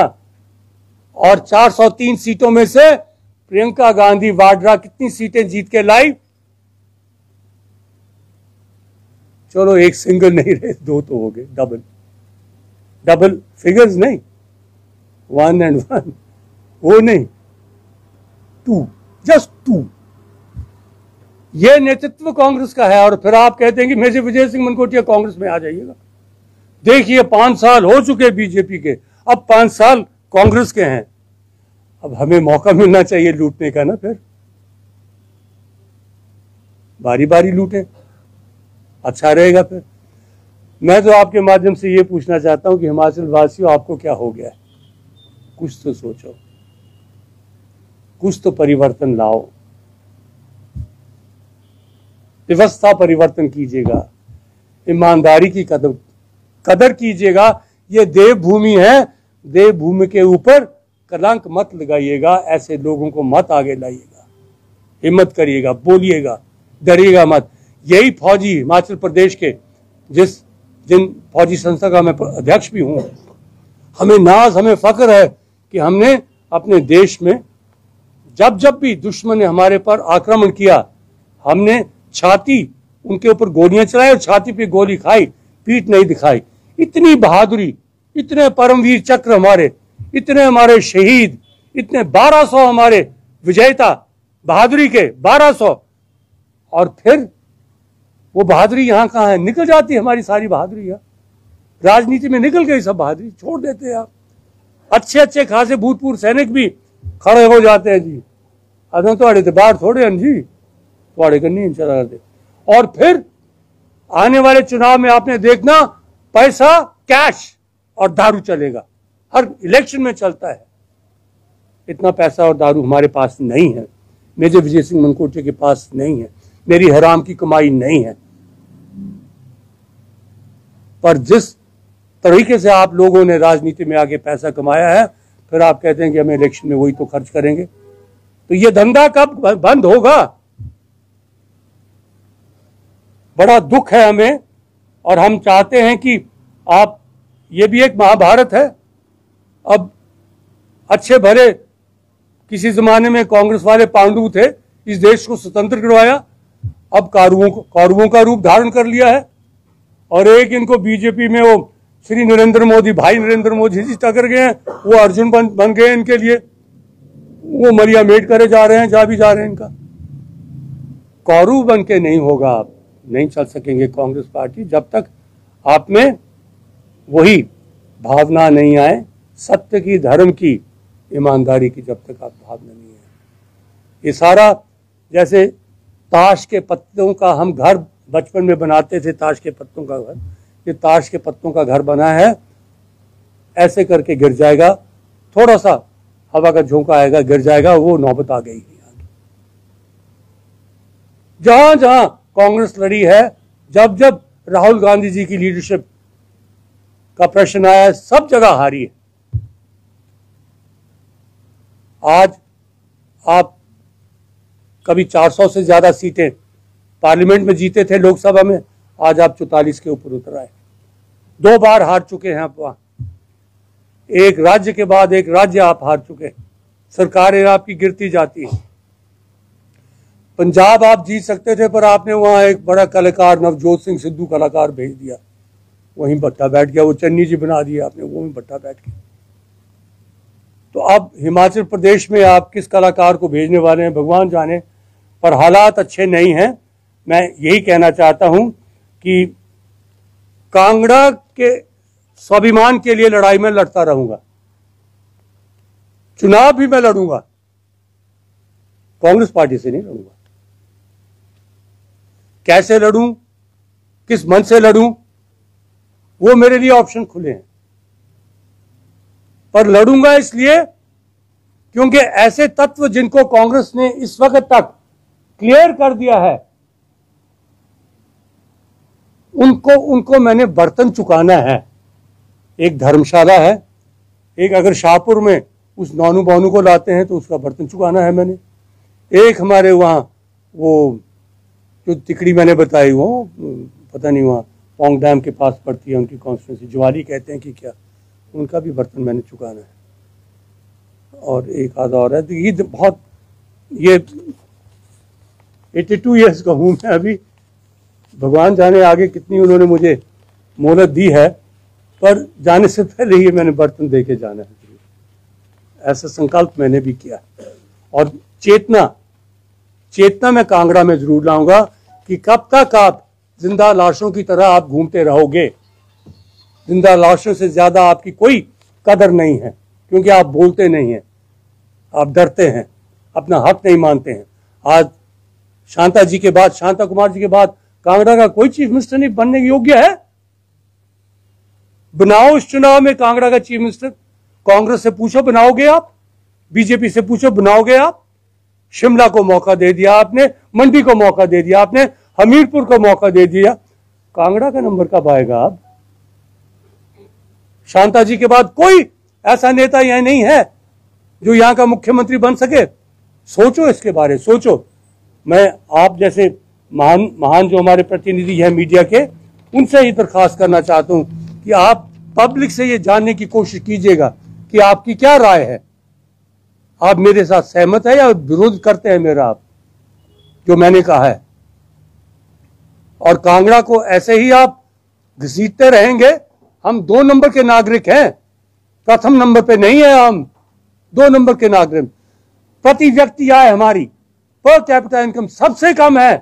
A: और 403 सीटों में से प्रियंका गांधी वाड्रा कितनी सीटें जीत के लाई? चलो एक सिंगल नहीं रहे, दो तो हो गए, डबल फिगर्स नहीं, 1 and 1, वो नहीं, 2, जस्ट 2। ये नेतृत्व कांग्रेस का है। और फिर आप कहते हैं कि मेजर विजय सिंह मनकोटिया कांग्रेस में आ जाइएगा। देखिए 5 साल हो चुके बीजेपी के, अब 5 साल कांग्रेस के हैं। अब हमें मौका मिलना चाहिए लूटने का ना, फिर बारी बारी लूटें, अच्छा रहेगा। फिर मैं तो आपके माध्यम से ये पूछना चाहता हूं कि हिमाचल वासियों, आपको क्या हो गया है? कुछ तो सोचो, कुछ तो परिवर्तन लाओ, व्यवस्था परिवर्तन कीजिएगा, ईमानदारी की कदर कीजिएगा। ये देवभूमि है, देवभूमि के ऊपर कलंक मत लगाइएगा, ऐसे लोगों को मत आगे लाइएगा, हिम्मत करिएगा, बोलिएगा, डरिएगा मत। यही फौजी हिमाचल प्रदेश के जिन फौजी संस्था का मैं अध्यक्ष भी हूं, हमें नाज, हमें फख्र है कि हमने अपने देश में जब जब भी दुश्मन ने हमारे पर आक्रमण किया, हमने छाती उनके ऊपर गोलियां चलाई और छाती पे गोली खाई, पीठ नहीं दिखाई। इतनी बहादुरी, इतने परमवीर चक्र हमारे, इतने हमारे शहीद, इतने 1200 हमारे विजेता बहादुरी के 1200। और फिर वो बहादुरी यहां कहां है? निकल जाती है हमारी सारी बहादुरी। राजनीति में निकल गई सब बहादुरी, छोड़ देते हैं आप। अच्छे अच्छे खासे भूतपूर्व सैनिक भी खड़े हो जाते हैं जी, अदम तो बाहर थोड़े हैं जी, थोड़े करनी चला करते। और फिर आने वाले चुनाव में आपने देखना, पैसा, कैश और दारू चलेगा, हर इलेक्शन में चलता है। इतना पैसा और दारू हमारे पास नहीं है, मेजर विजय सिंह मनकोटिया के पास नहीं है, मेरी हराम की कमाई नहीं है। पर जिस तरीके से आप लोगों ने राजनीति में आगे पैसा कमाया है, फिर आप कहते हैं कि हम इलेक्शन में वही तो खर्च करेंगे। तो ये धंधा कब बंद होगा? बड़ा दुख है हमें, और हम चाहते हैं कि आप, ये भी एक महाभारत है। अब अच्छे भले किसी जमाने में कांग्रेस वाले पांडु थे, इस देश को स्वतंत्र करवाया, अब कौरवों का रूप धारण कर लिया है। और एक इनको बीजेपी में वो श्री नरेंद्र मोदी, भाई नरेंद्र मोदी जी टकर गए हैं, वो अर्जुन बन गए इनके लिए, वो मरिया मेट करे जा रहे हैं, जा भी जा रहे हैं। इनका कौरव बन के नहीं होगा, आप नहीं चल सकेंगे कांग्रेस पार्टी जब तक आप में वही भावना नहीं आए, सत्य की, धर्म की, ईमानदारी की, जब तक आप भावना नहीं है। ये सारा जैसे ताश के पत्तों का हम घर बचपन में बनाते थे, ताश के पत्तों का घर, ये ताश के पत्तों का घर बना है, ऐसे करके गिर जाएगा, थोड़ा सा हवा का झोंका आएगा, गिर जाएगा, वो नौबत आ गई। जहां जहां कांग्रेस लड़ी है, जब जब राहुल गांधी जी की लीडरशिप का प्रश्न आया, सब जगह हारी है। आज आप कभी 400 से ज्यादा सीटें पार्लियामेंट में जीते थे, लोकसभा में, आज आप 44 के ऊपर उतर आए। 2 बार हार चुके हैं आप वहां, एक राज्य के बाद एक राज्य आप हार चुके हैं, सरकारें आपकी गिरती जाती है। पंजाब आप जीत सकते थे, पर आपने वहां एक बड़ा कलाकार नवजोत सिंह सिद्धू कलाकार भेज दिया, वहीं भट्टा बैठ गया, वो चन्नी जी बना दिया आपने, वो वहीं भट्टा बैठ गया। तो अब हिमाचल प्रदेश में आप किस कलाकार को भेजने वाले हैं भगवान जाने, पर हालात अच्छे नहीं हैं। मैं यही कहना चाहता हूं कि कांगड़ा के स्वाभिमान के लिए लड़ाई में लड़ता रहूंगा, चुनाव भी मैं लड़ूंगा, कांग्रेस पार्टी से नहीं लड़ूंगा। कैसे लड़ूं, किस मन से लड़ूं, वो मेरे लिए ऑप्शन खुले हैं, पर लड़ूंगा इसलिए क्योंकि ऐसे तत्व जिनको कांग्रेस ने इस वक्त तक क्लियर कर दिया है, उनको मैंने बर्तन चुकाना है। एक धर्मशाला है, एक अगर शाहपुर में उस नानू बानू को लाते हैं तो उसका बर्तन चुकाना है मैंने। एक हमारे वहाँ वो जो तिकड़ी मैंने बताई, वो पता नहीं वहाँ पोंग डैम के पास पड़ती है उनकी कॉन्स्टिट्यूंसी, ज्वारी कहते हैं कि क्या, उनका भी बर्तन मैंने चुकाना है। और एक आधा और है, तो ये बहुत, ये 82 ईयर्स का हूँ मैं अभी, भगवान जाने आगे कितनी उन्होंने मुझे मोहलत दी है, पर जाने से पहले ही मैंने बर्तन दे के जाना है, ऐसा संकल्प मैंने भी किया। और चेतना मैं कांगड़ा में जरूर लाऊंगा कि कब तक आप जिंदा लाशों की तरह आप घूमते रहोगे। जिंदा लाशों से ज्यादा आपकी कोई कदर नहीं है, क्योंकि आप बोलते नहीं हैं, आप डरते हैं, अपना हक नहीं मानते हैं। आज शांता जी के बाद, शांता कुमार जी के बाद कांगड़ा का कोई चीफ मिनिस्टर नहीं बनने योग्य है। बनाओ इस चुनाव में कांगड़ा का चीफ मिनिस्टर, कांग्रेस से पूछो बनाओगे आप, बीजेपी से पूछो बनाओगे आप। शिमला को मौका दे दिया आपने, मंडी को मौका दे दिया आपने, हमीरपुर को मौका दे दिया, कांगड़ा का नंबर कब आएगा? आप शांता जी के बाद कोई ऐसा नेता यह नहीं है जो यहां का मुख्यमंत्री बन सके। सोचो इसके बारे, सोचो। मैं आप जैसे महान जो हमारे प्रतिनिधि हैं मीडिया के, उनसे ही दरखास्त करना चाहता हूं कि आप पब्लिक से ये जानने की कोशिश कीजिएगा कि आपकी क्या राय है, आप मेरे साथ सहमत है या विरोध करते हैं मेरा, आप जो मैंने कहा है। और कांगड़ा को ऐसे ही आप घसीटते रहेंगे। हम 2 नंबर के नागरिक हैं, प्रथम नंबर पे नहीं है, हम 2 नंबर के नागरिक। प्रति व्यक्ति आय हमारी पर कैपिटा इनकम सबसे कम है,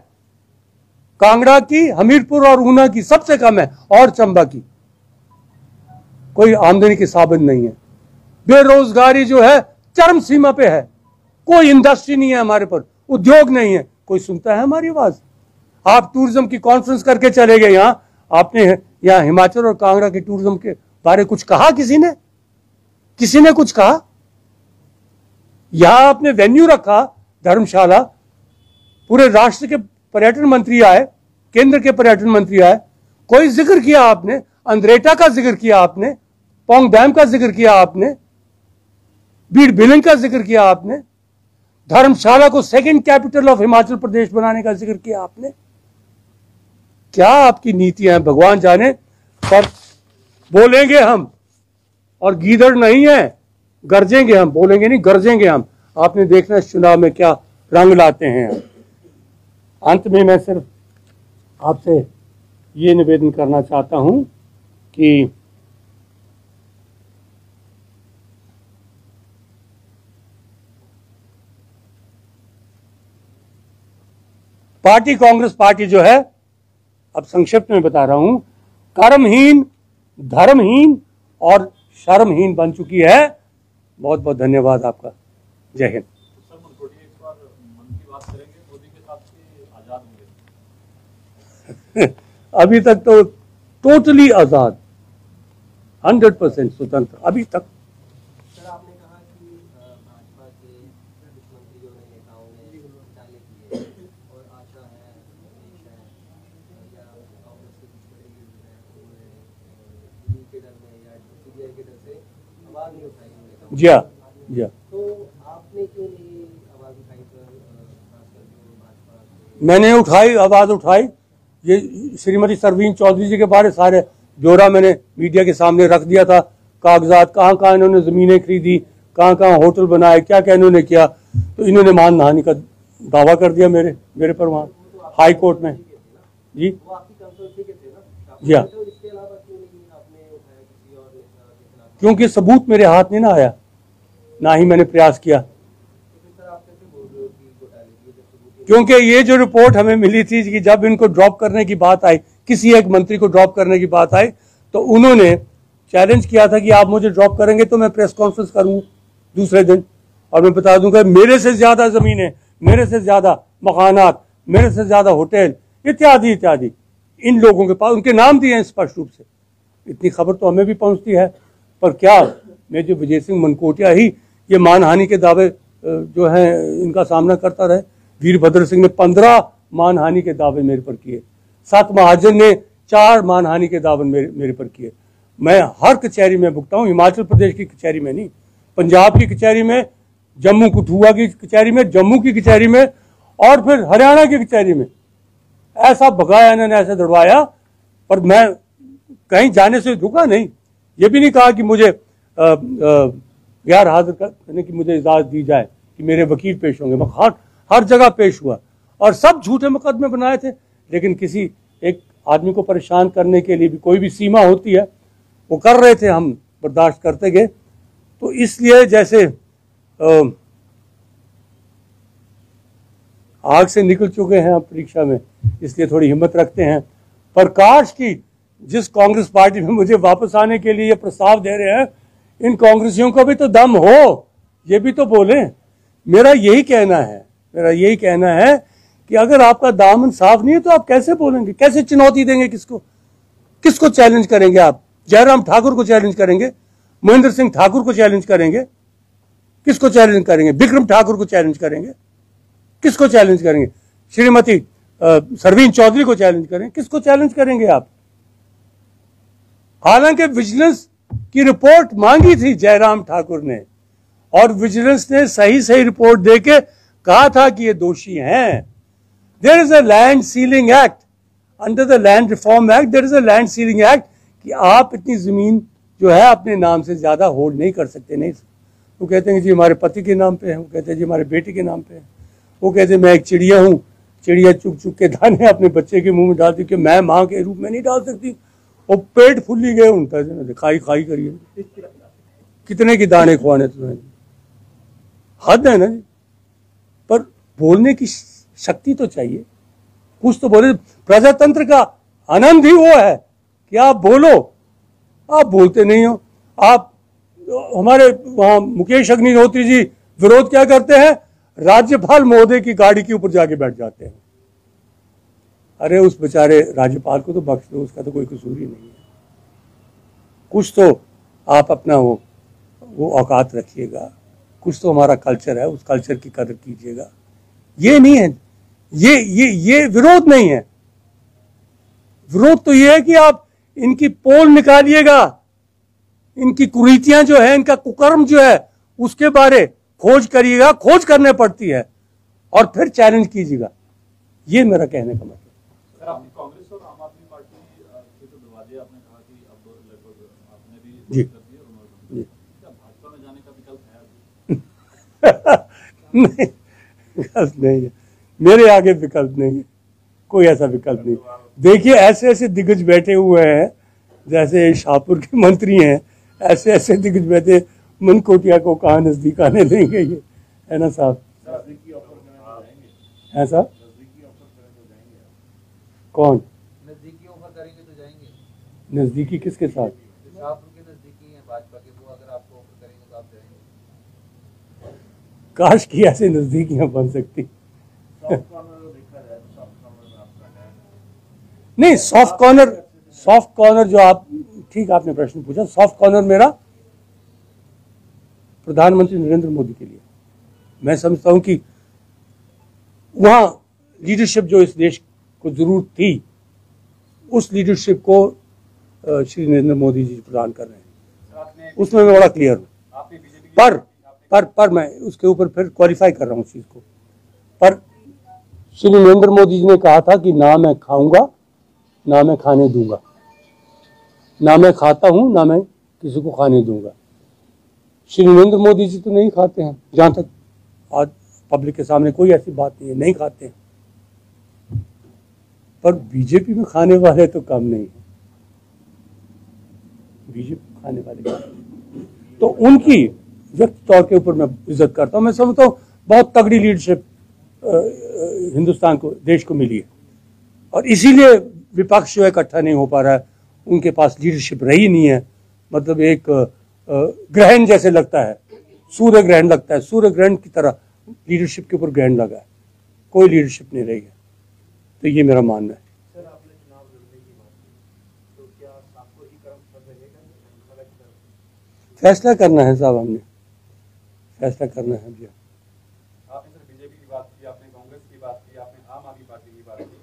A: कांगड़ा की, हमीरपुर और ऊना की सबसे कम है, और चंबा की। कोई आमदनी के साधन नहीं है, बेरोजगारी जो है चरम सीमा पे है, कोई इंडस्ट्री नहीं है हमारे पर, उद्योग नहीं है, कोई सुनता है हमारी आवाज? आप टूरिज्म की कॉन्फ्रेंस करके चले गए यहां, आपने यहां हिमाचल और कांगड़ा के टूरिज्म के बारे कुछ कहा? किसी ने कुछ कहा? यहां आपने वेन्यू रखा धर्मशाला, पूरे राष्ट्र के पर्यटन मंत्री आए, केंद्र के पर्यटन मंत्री आए, कोई जिक्र किया आपने? अंद्रेटा का जिक्र किया आपने, पोंग डैम का जिक्र किया आपने, बीड़ बिलिंग का जिक्र किया आपने, धर्मशाला को second capital of Himachal Pradesh बनाने का जिक्र किया आपने। क्या आपकी नीतियां हैं भगवान जाने, पर बोलेंगे हम, और गीदड़ नहीं है, गरजेंगे हम, बोलेंगे नहीं गरजेंगे हम। आपने देखना इस चुनाव में क्या रंग लाते हैं। अंत में मैं सिर्फ आपसे ये निवेदन करना चाहता हूं कि पार्टी, कांग्रेस पार्टी जो है, अब संक्षिप्त में बता रहा हूं, कर्महीन, धर्महीन और शर्महीन बन चुकी है। बहुत बहुत धन्यवाद आपका। जय हिंद।
B: सर, मनकोटिया इस बार मन की बात करेंगे, मोदी के साथ आजाद होंगे?
A: अभी तक तो टोटली आजाद, 100% स्वतंत्र अभी तक।
C: सर, आपने कहा कि भाजपा के मुख्यमंत्री जो नेताओं ने घोटाले किए और आशा है, देश है, या कांग्रेस के कुछ बड़े लीडर हैं, उन्होंने ईडी के डर में या सीबीआई के डर से आवाज नहीं उठाई उन नेताओं ने।
A: जी हाँ, जी हाँ।
C: तो आपने क्यों नहीं आवाज उठाई सर, खासकर जो भाजपा के?
A: मैंने उठाई, आवाज उठाई। ये श्रीमती सरवीन चौधरी जी के बारे सारे ब्यौरा मैंने मीडिया के सामने रख दिया था, कागजात, कहाँ कहाँ इन्होंने जमीनें खरीदी, कहाँ कहाँ होटल बनाए, क्या क्या इन्होंने किया। तो इन्होंने मानहानि का दावा कर दिया मेरे पर वहाँ हाई कोर्ट में। जी,
C: वो आपकी कंसल्टेंसी के थे ना?
A: जी हाँ।
C: तो इसके अलावा क्यों नहीं आपने उठाया किसी और नेता के खिलाफ?
A: क्योंकि सबूत मेरे हाथ में ना आया, ना ही मैंने प्रयास किया।
C: तो फिर सर आप कैसे बोल रहे हो कि घोटाले की जब सबूत?
A: क्योंकि ये जो रिपोर्ट हमें मिली थी कि जब इनको ड्रॉप करने की बात आई, किसी एक मंत्री को ड्रॉप करने की बात आई, तो उन्होंने चैलेंज किया था कि आप मुझे ड्रॉप करेंगे तो मैं प्रेस कॉन्फ्रेंस करूं दूसरे दिन, और मैं बता दूंगा मेरे से ज्यादा जमीनें, मेरे से ज्यादा मकानात, मेरे से ज्यादा होटल इत्यादि इत्यादि इन लोगों के पास, उनके नाम दिए हैं स्पष्ट रूप से। इतनी खबर तो हमें भी पहुंचती है, पर क्या मैं जो विजय सिंह मनकोटिया ही ये मानहानि के दावे जो हैं इनका सामना करता रहे। वीरभद्र सिंह ने 15 मानहानि के दावे मेरे पर किए, 7 महाजन ने 4 मानहानि के दावे मेरे पर किए। मैं हर कचहरी में भुगता हूँ, हिमाचल प्रदेश की कचहरी में नहीं, पंजाब की कचहरी में जम्मू कठुआ की कचहरी में, जम्मू की कचहरी में, और फिर हरियाणा की कचहरी में। ऐसा भगाया इन्होंने, ऐसा दौड़वाया, पर मैं कहीं जाने से रुका नहीं। ये भी नहीं कहा कि मुझे गैर हाजिर करने की मुझे इजाजत दी जाए कि मेरे वकील पेश होंगे। मैं हर जगह पेश हुआ और सब झूठे मुकदमे बनाए थे। लेकिन किसी एक आदमी को परेशान करने के लिए भी कोई भी सीमा होती है, वो कर रहे थे, हम बर्दाश्त करते गए। तो इसलिए जैसे आग से निकल चुके हैं आप परीक्षा में, इसलिए थोड़ी हिम्मत रखते हैं। पर काश की जिस कांग्रेस पार्टी में मुझे वापस आने के लिए ये प्रस्ताव दे रहे हैं, इन कांग्रेसियों का भी तो दम हो, ये भी तो बोले। मेरा यही कहना है कि अगर आपका दामन साफ नहीं है तो आप कैसे बोलेंगे, कैसे चुनौती देंगे, किसको चैलेंज करेंगे आप? जयराम ठाकुर को चैलेंज करेंगे, महेंद्र सिंह ठाकुर को चैलेंज करेंगे, किसको चैलेंज करेंगे? विक्रम ठाकुर को चैलेंज करेंगे, किसको चैलेंज करेंगे? श्रीमती सरवीन चौधरी को चैलेंज करेंगे, किसको चैलेंज करेंगे आप? हालांकि विजिलेंस की रिपोर्ट मांगी थी जयराम ठाकुर ने, और विजिलेंस ने सही रिपोर्ट देके कहा था कि ये दोषी हैं। There is a land ceiling act, under the land reform act there is a land ceiling act, कि आप इतनी जमीन जो है अपने नाम से ज्यादा होल्ड नहीं कर सकते। नहीं, वो कहते हैं जी हमारे पति के नाम पे है, वो कहते हैं जी हमारे बेटे के नाम पे है, वो कहते हैं मैं एक चिड़िया हूँ, चिड़िया चुग चुग के दाने अपने बच्चे के मुंह में डालती, कि मैं माँ के रूप में नहीं डाल सकती। वो पेट फुल्ली गए उनका, खाई करिए, कितने की दाने खुआने तुम्हें, हद है ना जी। पर बोलने की शक्ति तो चाहिए, कुछ तो बोले। प्रजातंत्र का आनंद ही वो है कि आप बोलो, आप बोलते नहीं हो। आप हमारे वहां मुकेश अग्निहोत्री जी विरोध क्या करते हैं? राज्यपाल महोदय की गाड़ी के ऊपर जाके बैठ जाते हैं। अरे उस बेचारे राज्यपाल को तो बख्श दो, उसका तो कोई कसूर ही नहीं है। कुछ तो आप अपना वो औकात रखिएगा, कुछ तो हमारा कल्चर है, उस कल्चर की कदर कीजिएगा। ये नहीं है, ये विरोध नहीं है। विरोध तो ये है कि आप इनकी पोल निकालिएगा, इनकी कुरीतियां जो है, इनका कुकर्म जो है, उसके बारे खोज करिएगा, खोज करने पड़ती है, और फिर चैलेंज कीजिएगा। ये मेरा कहने का मतलब।
B: सर, आपने कांग्रेस और आम आदमी पार्टी से तो दबा दिया, आपने कहा कि अब लगभग आपने भी
A: जी
B: कर दिया, उन्होंने क्या भाजपा में जाने का विकल्प है?
A: नहीं, विकल्प नहीं है, मेरे आगे विकल्प नहीं है, कोई ऐसा विकल्प नहीं। देखिए ऐसे दिग्गज बैठे हुए हैं, जैसे शाहपुर के मंत्री हैं, ऐसे दिग्गज बैठे, मनकोटिया को कहाँ नजदीक आने देंगे ये, है ना साहब? है साहब? कौन
C: नजदीकी ऑफर करेंगे तो जाएंगे?
A: नजदीकी किसके साथ?
C: शाहपुर के नजदीकी हैं भाजपा के, वो अगर आपको ऑफर करेंगे तो आप जाएंगे?
A: काश की ऐसे नजदीकियां बन सकती। नहीं, सॉफ्ट कॉर्नर जो आप, ठीक आपने प्रश्न पूछा, सॉफ्ट कॉर्नर मेरा प्रधानमंत्री नरेंद्र मोदी के लिए। मैं समझता हूं कि वहां लीडरशिप जो इस देश को जरूरत थी, उस लीडरशिप को श्री नरेंद्र मोदी जी प्रदान कर रहे हैं, उसमें मैं बड़ा क्लियर हूं। पर मैं उसके ऊपर फिर क्वालिफाई कर रहा हूं उस चीज को। पर श्री नरेंद्र मोदी जी ने कहा था कि ना मैं खाऊंगा, ना मैं खाने दूंगा, ना मैं खाता हूं, ना मैं किसी को खाने दूंगा। श्री नरेंद्र मोदी जी तो नहीं खाते हैं, जहां तक आज पब्लिक के सामने कोई ऐसी बात नहीं है, नहीं खाते हैं। पर बीजेपी में खाने वाले तो कम नहीं है, बीजेपी खाने वाले कम नहीं। तो उनकी व्यक्ति तौर के ऊपर मैं इज्जत करता हूं। मैं समझता हूं बहुत तगड़ी लीडरशिप हिंदुस्तान को, देश को मिली है, और इसीलिए विपक्ष जो है इकट्ठा नहीं हो पा रहा है। उनके पास लीडरशिप रही नहीं है, मतलब एक ग्रहण जैसे लगता है, सूर्य ग्रहण लगता है, सूर्य ग्रहण की तरह लीडरशिप के ऊपर ग्रहण लगा है, कोई लीडरशिप नहीं रही है। तो ये मेरा मानना है।
C: सर, आपने चुनाव लड़ने की बात की, तो क्या आपको ही कर्म कर रहेगा?
A: फैसला करना है साहब, हमने फैसला करना है भैया।
B: आपने सर बीजेपी की बात की, आपने कांग्रेस की बात की, आपने आम आदमी पार्टी की बात की,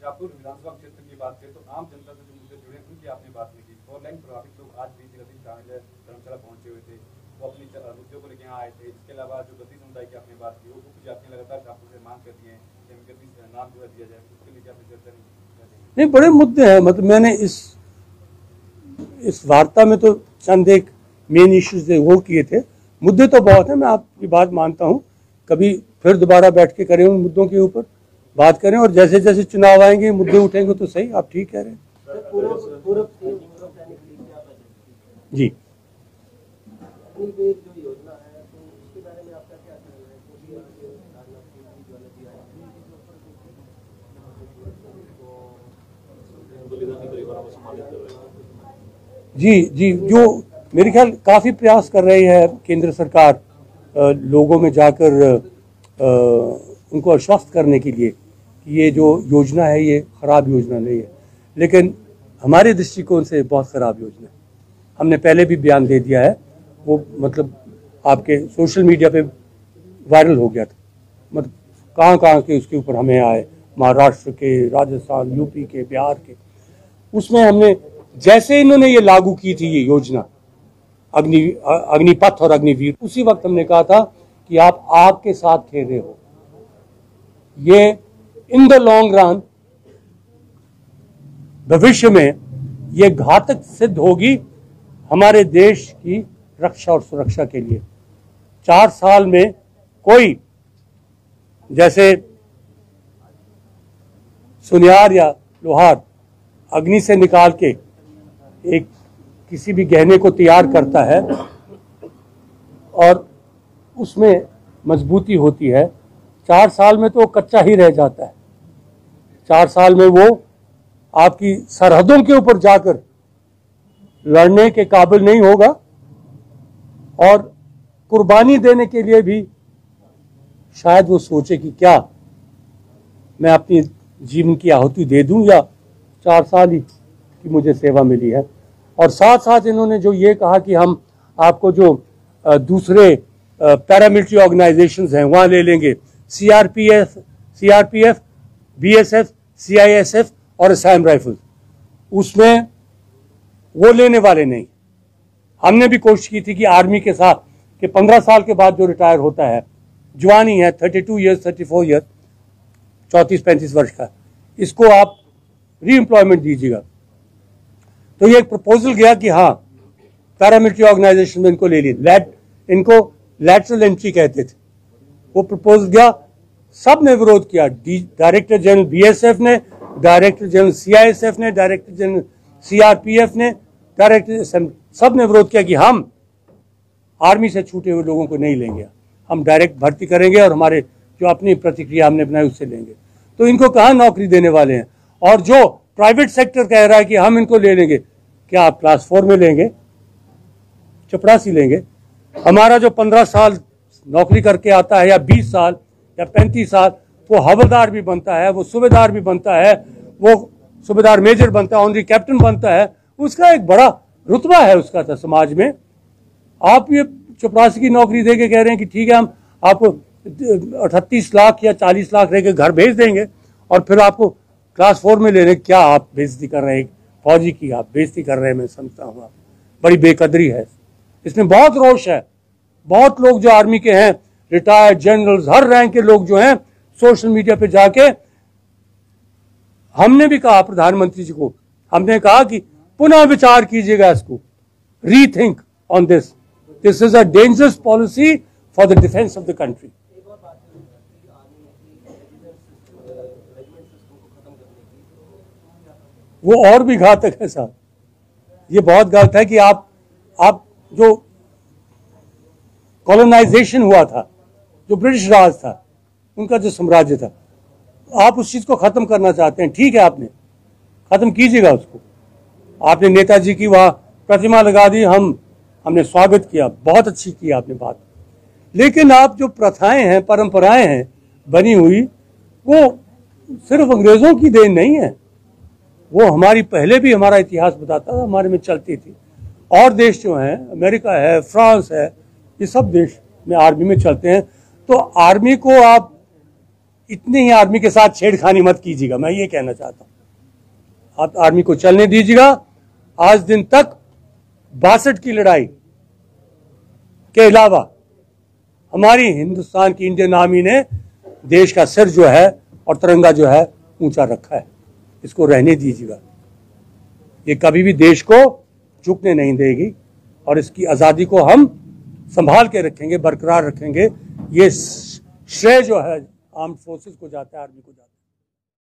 B: शाहपुर विधानसभा क्षेत्र की बात करें तो आम जनता से जो मुद्दे जुड़े उनकी आपने बात नहीं की। 4 लाइन प्रभावित लोग आज भी धर्मशाला पहुंचे हुए थे, वो अपनी मुद्दों को लेकर यहाँ आए थे। इसके अलावा जो गद्दी समुदाय की आपने बात की, वो उपजातियां लगातार शाहपुर से मांग करती हैं कि हमें गद्दी नाम जो है दिया जाए, उसके लिए क्या चर्चा
A: नहीं, बड़े मुद्दे हैं। मतलब मैंने इस वार्ता में तो चंद एक मेन इश्यूज वो किए थे। मुद्दे तो बहुत हैं, मैं आपकी बात मानता हूँ। कभी फिर दोबारा बैठ के करें, उन मुद्दों के ऊपर बात करें, और जैसे जैसे चुनाव आएंगे मुद्दे उठेंगे तो सही, आप ठीक कह रहे हैं जी। जी जी, जो मेरे ख्याल काफ़ी प्रयास कर रही है केंद्र सरकार लोगों में जाकर उनको आश्वस्त करने के लिए कि ये जो योजना है ये ख़राब योजना नहीं है, लेकिन हमारे दृष्टिकोण से बहुत ख़राब योजना है। हमने पहले भी बयान दे दिया है, वो मतलब आपके सोशल मीडिया पे वायरल हो गया था। मतलब कहाँ के उसके ऊपर हमें आए, महाराष्ट्र के, राजस्थान, यूपी के, बिहार के। उसमें हमने जैसे इन्होंने ये लागू की थी ये योजना अग्निपथ और अग्निवीर, उसी वक्त हमने कहा था कि आप आग के साथ खेल रहे हो। ये इन द लॉन्ग रन भविष्य में ये घातक सिद्ध होगी हमारे देश की रक्षा और सुरक्षा के लिए। 4 साल में कोई, जैसे सुनियार या लोहार अग्नि से निकाल के एक किसी भी गहने को तैयार करता है और उसमें मजबूती होती है, 4 साल में तो वो कच्चा ही रह जाता है। 4 साल में वो आपकी सरहदों के ऊपर जाकर लड़ने के काबिल नहीं होगा, और कुर्बानी देने के लिए भी शायद वो सोचे कि क्या मैं अपनी जीवन की आहुति दे दूं, या 4 साल ही की मुझे सेवा मिली है। और साथ साथ इन्होंने जो ये कहा कि हम आपको जो दूसरे पैरामिलिट्री ऑर्गेनाइजेशंस हैं वहाँ ले लेंगे, सीआरपीएफ, बीएसएफ, सीआईएसएफ और असम राइफल्स, उसमें वो लेने वाले नहीं। हमने भी कोशिश की थी कि आर्मी के साथ कि 15 साल के बाद जो रिटायर होता है, जवानी है 32 ईयर्स 34 ईयर्स 34-35 वर्ष का, इसको आप री एम्प्लॉयमेंट दीजिएगा। तो ये एक प्रपोजल गया कि हाँ पैरामिलिट्री ऑर्गेनाइजेशन में इनको ले ली, इनको लैटरल एंट्री कहते थे। वो प्रपोजल गया, सब ने विरोध किया। डायरेक्टर जनरल बीएसएफ ने, डायरेक्टर जनरल सीआईएसएफ ने, डायरेक्टर जनरल सीआरपीएफ ने, डायरेक्टर सब ने विरोध किया कि हम आर्मी से छूटे हुए लोगों को नहीं लेंगे, हम डायरेक्ट भर्ती करेंगे और हमारे जो अपनी प्रतिक्रिया हमने बनाई उससे लेंगे। तो इनको कहाँ नौकरी देने वाले हैं? और जो प्राइवेट सेक्टर कह रहा है कि हम इनको ले लेंगे, क्या आप क्लास 4 में लेंगे? चपरासी लेंगे? हमारा जो 15 साल नौकरी करके आता है या 20 साल या 35 साल, वो हवलदार भी बनता है, वो सूबेदार भी बनता है, वो सूबेदार मेजर बनता है, ऑनरी कैप्टन बनता है, उसका एक बड़ा रुतबा है उसका था समाज में। आप ये चपरासी की नौकरी देके कह रहे हैं कि ठीक है हम आपको 38 लाख या 40 लाख रह के घर भेज देंगे और फिर आपको क्लास 4 में ले रहे। क्या आप बेइज्जती कर रहे हैं फौजी की? आप बेइज्जती कर रहे हैं, मैं समझता हूँ। आप बड़ी बेकदरी है, इसमें बहुत रोष है। बहुत लोग जो आर्मी के हैं, रिटायर्ड जनरल्स, हर रैंक के लोग जो हैं, सोशल मीडिया पे जाके, हमने भी कहा प्रधानमंत्री जी को, हमने कहा कि पुनः विचार कीजिएगा इसको, rethink on this is a dangerous policy for the defence of the country. वो और भी घातक है साहब, ये बहुत गलत है कि आप जो कॉलोनाइजेशन हुआ था, जो ब्रिटिश राज था, उनका जो साम्राज्य था, आप उस चीज को खत्म करना चाहते हैं, ठीक है, आपने खत्म कीजिएगा उसको। आपने नेताजी की वहां प्रतिमा लगा दी, हमने स्वागत किया, बहुत अच्छी की आपने बात। लेकिन आप जो प्रथाएं हैं, परंपराएं हैं बनी हुई, वो सिर्फ अंग्रेजों की देन नहीं है, वो हमारी पहले भी हमारा इतिहास बताता था, हमारे में चलती थी। और देश जो हैं, अमेरिका है, फ्रांस है, ये सब देश में आर्मी में चलते हैं। तो आर्मी को आप इतनी ही आर्मी के साथ छेड़खानी मत कीजिएगा, मैं ये कहना चाहता हूँ। आप आर्मी को चलने दीजिएगा। आज दिन तक 62 की लड़ाई के अलावा हमारी हिंदुस्तान की इंडियन आर्मी ने देश का सिर जो है और तिरंगा जो है ऊंचा रखा है। इसको रहने दीजिएगा, ये कभी भी देश को झुकने नहीं देगी और इसकी आज़ादी को हम संभाल के रखेंगे, बरकरार रखेंगे। ये श्रेय जो है आर्म्ड फोर्सेस को जाता है, आर्मी को जाता है।